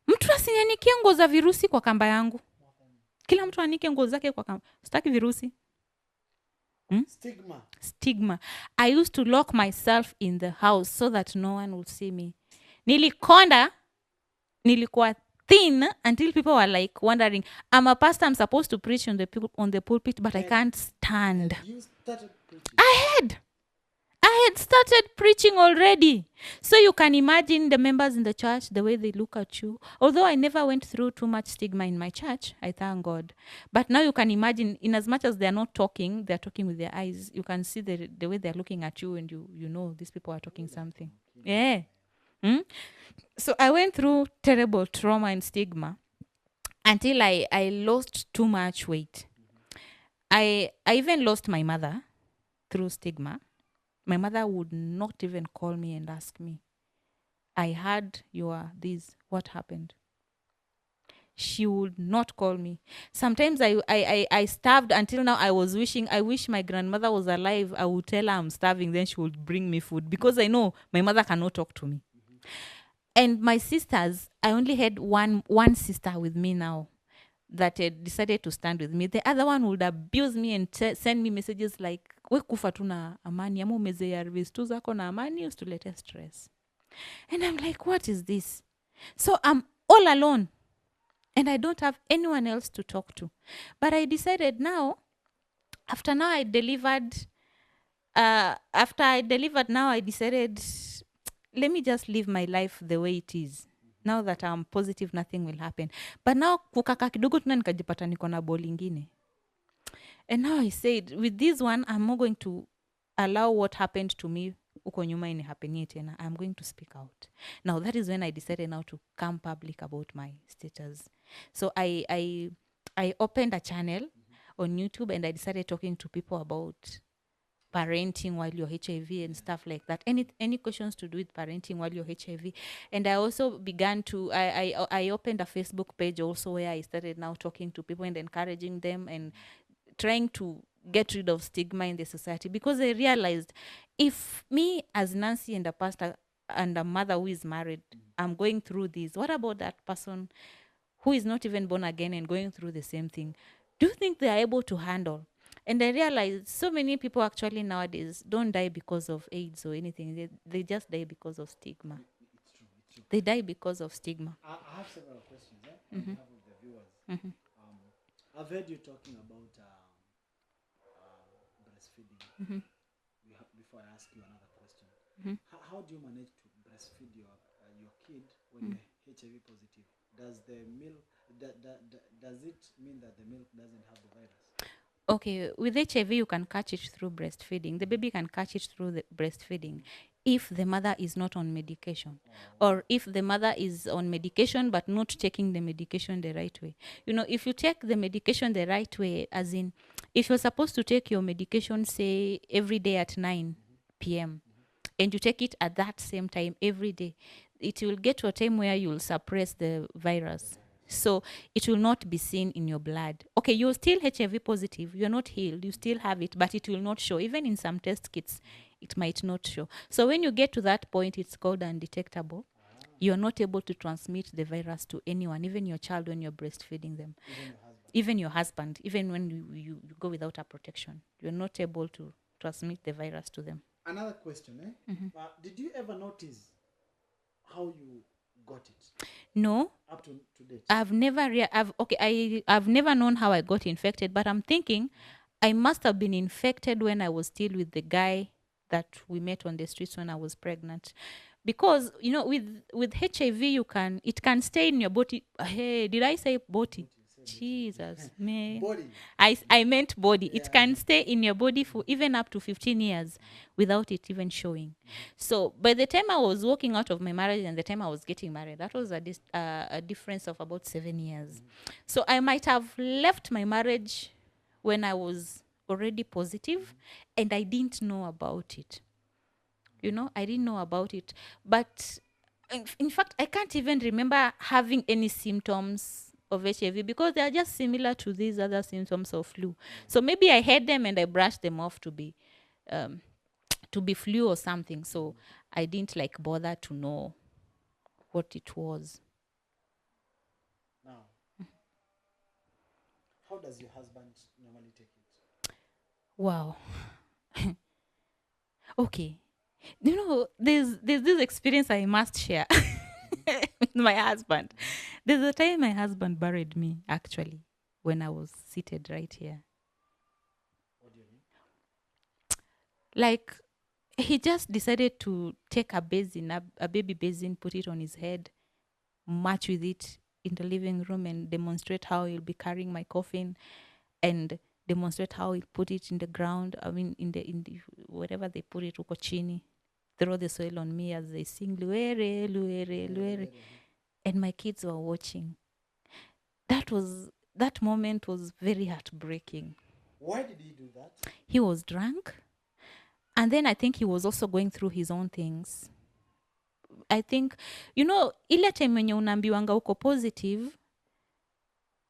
Mtu asinianikie nguo za virusi kwa kamba yangu. Kila mtu anike nguo zake kwa kamba. Sitaki virusi. Stigma. I used to lock myself in the house so that no one would see me. Nilikuwa thin until people were like wondering, I'm a pastor, I'm supposed to preach on the pulpit, but I can't stand. You started preaching? I had started preaching already. So you can imagine the members in the church, the way they look at you. Although I never went through too much stigma in my church, I thank God. But now you can imagine, in as much as they're not talking, they're talking with their eyes. You can see the way they're looking at you, and you know these people are talking something. Yeah. So I went through terrible trauma and stigma until I lost too much weight. I even lost my mother through stigma. My mother would not even call me and ask me, I heard you are this. What happened? She would not call me. Sometimes I starved until now. I wish my grandmother was alive. I would tell her I'm starving. Then she would bring me food because I know my mother cannot talk to me. And my sisters, I only had one sister with me now that had decided to stand with me. The other one would abuse me and send me messages like, we kufa tu na amani, ama umeze 𝐻IV tu zako na amani, usitulete stress. And I'm like, what is this? So I'm all alone. And I don't have anyone else to talk to. But I decided now, after I delivered, I decided, let me just live my life the way it is. Now that I'm positive, nothing will happen. But now, kukaka kidogo tuna nikajipata niko na ball ingine. And now I said, with this one, I'm not going to allow what happened to me uko nyuma inihapenie tena. I'm going to speak out. Now, that is when I decided now to come public about my status. So I opened a channel on YouTube, and I decided talking to people about parenting while you're HIV and stuff like that. Any questions to do with parenting while you're HIV. And I also began to, I opened a Facebook page also where I started now talking to people and encouraging them and trying to get rid of stigma in the society, because I realized if me as Nancy and a pastor and a mother who is married, I'm going through this, what about that person who is not even born again and going through the same thing? Do you think they are able to handle? And I realized so many people actually nowadays don't die because of AIDS or anything. They just die because of stigma. It's true. It's true. They die because of stigma. I have several questions on behalf of the viewers. I've heard you talking about breastfeeding. Before I ask you another question, how do you manage to breastfeed your kid when you're HIV positive? Does the milk does it mean that the milk doesn't have the virus? Okay, with HIV, you can catch it through breastfeeding. The baby can catch it through the breastfeeding if the mother is not on medication, or if the mother is on medication but not taking the medication the right way. You know, if you take the medication the right way, as in, if you're supposed to take your medication, say, every day at 9 p.m., and you take it at that same time every day, it will get to a time where you will suppress the virus. So it will not be seen in your blood. Okay, you're still HIV positive. You're not healed. You still have it, but it will not show. Even in some test kits, it might not show. So when you get to that point, it's called undetectable. You're not able to transmit the virus to anyone, even your child when you're breastfeeding them. Even your husband, even when you go without a protection, you're not able to transmit the virus to them. Another question, did you ever notice how you got it? No. Up to date? I've never known how I got infected, but I'm thinking I must have been infected when I was still with the guy that we met on the streets when I was pregnant. Because, you know, with HIV, it can stay in your body. Hey, did I say body? Jesus, man. Body. I meant body. It can stay in your body for even up to 15 years without it even showing. So by the time I was walking out of my marriage and the time I was getting married, that was a difference of about 7 years. So I might have left my marriage when I was already positive, and I didn't know about it. You know, I didn't know about it. But in fact, I can't even remember having any symptoms of HIV because they are just similar to these other symptoms of flu. So maybe I had them and I brushed them off to be flu or something. So I didn't bother to know what it was. Now, how does your husband normally take it? Wow. Okay. You know, there's this experience I must share with my husband. There's a time my husband buried me, actually, when I was seated right here. What do you mean? He just decided to take a basin, a baby basin, put it on his head, march with it in the living room and demonstrate how he'll be carrying my coffin, and demonstrate how he'll put it in the ground. I mean, in the wherever they put it, uko chini, throw the soil on me as they sing luere, luere, luere. And my kids were watching. That moment was very heartbreaking. Why did he do that? He was drunk. And then I think he was also going through his own things. I think, you know, ile time wenye unaambiwanga uko positive,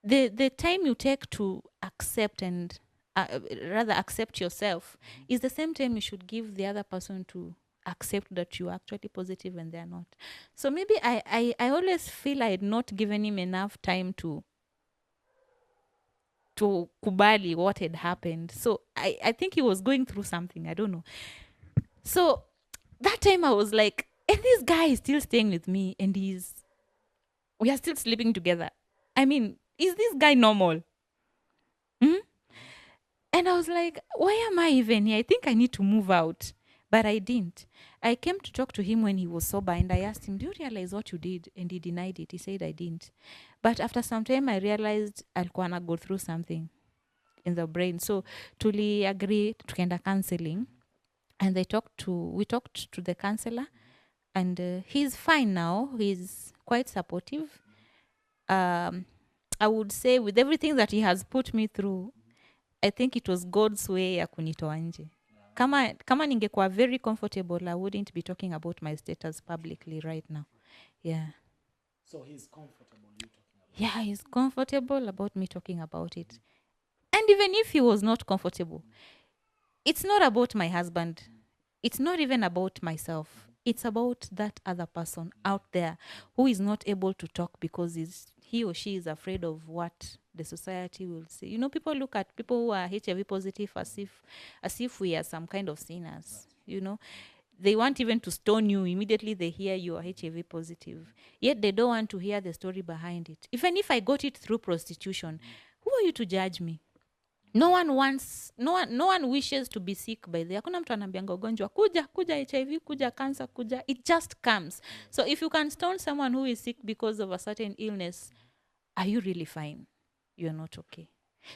the time you take to accept and rather accept yourself is the same time you should give the other person to accept that you're actually positive and they're not. So maybe I always feel I had not given him enough time to kubali what had happened. So I think he was going through something. I don't know. So that time I was like, and this guy is still staying with me and we are still sleeping together. I mean, is this guy normal? And I was like, why am I even here? I think I need to move out. But I didn't. I came to talk to him when he was sober and I asked him, do you realize what you did? And he denied it. He said, I didn't. But after some time, I realized alikuwa na go through something in the brain. So tuli agree tukaenda counseling, and we talked to the counselor, and he's fine now. He's quite supportive. I would say with everything that he has put me through, I think it was God's way ya kunitoa nje. Kama ningekuwa very comfortable, I wouldn't be talking about my status publicly right now. Yeah. So he's comfortable you talking about it? Yeah, he's comfortable about me talking about it. And even if he was not comfortable, it's not about my husband. It's not even about myself. It's about that other person out there who is not able to talk because he or she is afraid of what the society will say. You know, people look at people who are HIV positive as if we are some kind of sinners. You know, they want even to stone you immediately they hear you are HIV positive. Yet they don't want to hear the story behind it. Even if I got it through prostitution, who are you to judge me? No one wishes to be sick by the hakuna mtu anaambianga ugonjwa kuja HIV, kuja cancer, kuja. It just comes. So if you can stone someone who is sick because of a certain illness, are you really fine? You're not okay.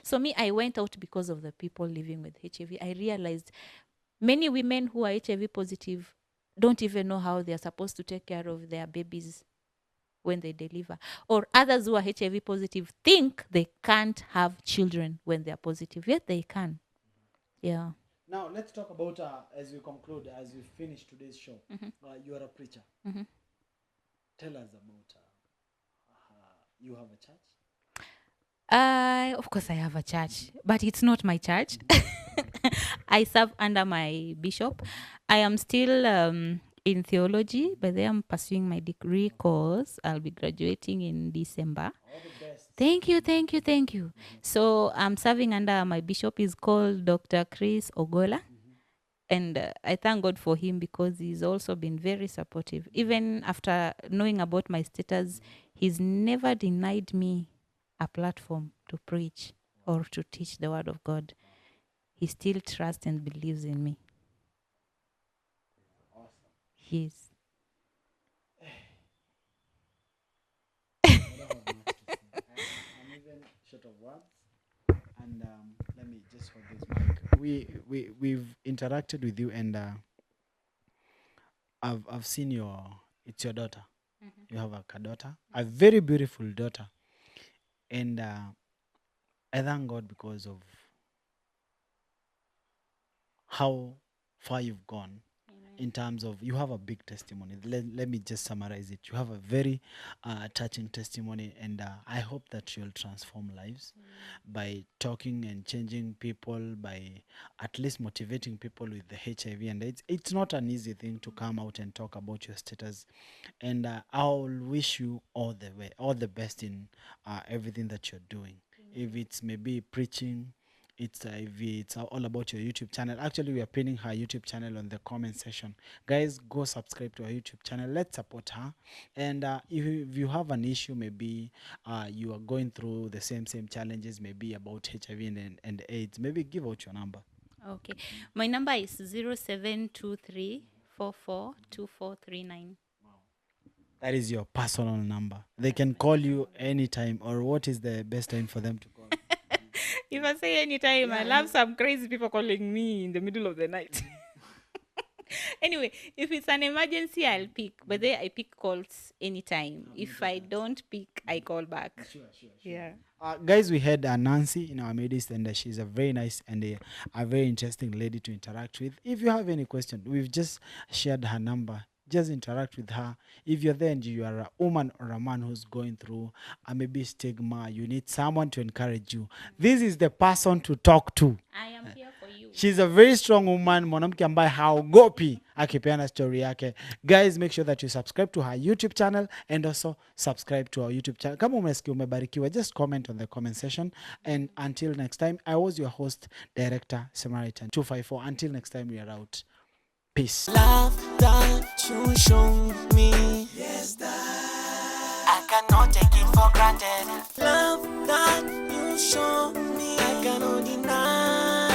So me, I went out because of the people living with HIV. I realized many women who are HIV positive don't even know how they're supposed to take care of their babies when they deliver. Or others who are HIV positive think they can't have children when they're positive. Yet they can. Yeah. Now, let's talk about, as we conclude, as we finish today's show, you are a preacher. Tell us about, you have a church? Of course, I have a church, but it's not my church. I serve under my bishop. I am still in theology, but then I'm pursuing my degree course. I'll be graduating in December. All the best. Thank you. So I'm serving under my bishop is called Dr. Chris Ogola. And I thank God for him because he's also been very supportive. Even after knowing about my status, he's never denied me a platform to preach or to teach the word of God. He still trusts and believes in me. Awesome. Yes. I don't have much to say. I'm even short of words. And let me just hold this mic. We've interacted with you, and I've seen it's your daughter. You have a daughter, a very beautiful daughter, and I thank God because of how far you've gone. In terms of, you have a big testimony. Let me just summarize it. You have a very touching testimony, and I hope that you'll transform lives by talking and changing people, by at least motivating people with the HIV and AIDS. It's not an easy thing to come out and talk about your status, and I'll wish you all the best in everything that you're doing. If it's maybe preaching, it's all about your YouTube channel. Actually, we are pinning her YouTube channel on the comment section. Guys, go subscribe to her YouTube channel. Let's support her. And if you have an issue, maybe you are going through the same challenges, maybe about HIV and AIDS, maybe give out your number. Okay. My number is 0723442439. That is your personal number. They can call you anytime, or what is the best time for them to call? If I say anytime, I love some crazy people calling me in the middle of the night. Anyway, if it's an emergency, I'll pick. But then I pick calls anytime. If I don't pick, I call back. Sure. Yeah. Guys, we had Nancy in our midst, and she's a very nice and a very interesting lady to interact with. If you have any question, we've just shared her number. Just interact with her. If you're there and you are a woman or a man who's going through maybe stigma, you need someone to encourage you. This is the person to talk to. I am here for you. She's a very strong woman, mwanamke ambaye haogopi akipeana story yake. Guys, make sure that you subscribe to her YouTube channel and also subscribe to our YouTube channel. Kama umesikia umebarikiwa, just comment on the comment section. And until next time, I was your host, Director Samaritan 254. Until next time, we are out. Peace. Love that you show me, yes, that I cannot take it for granted. Love that you show me, I cannot deny.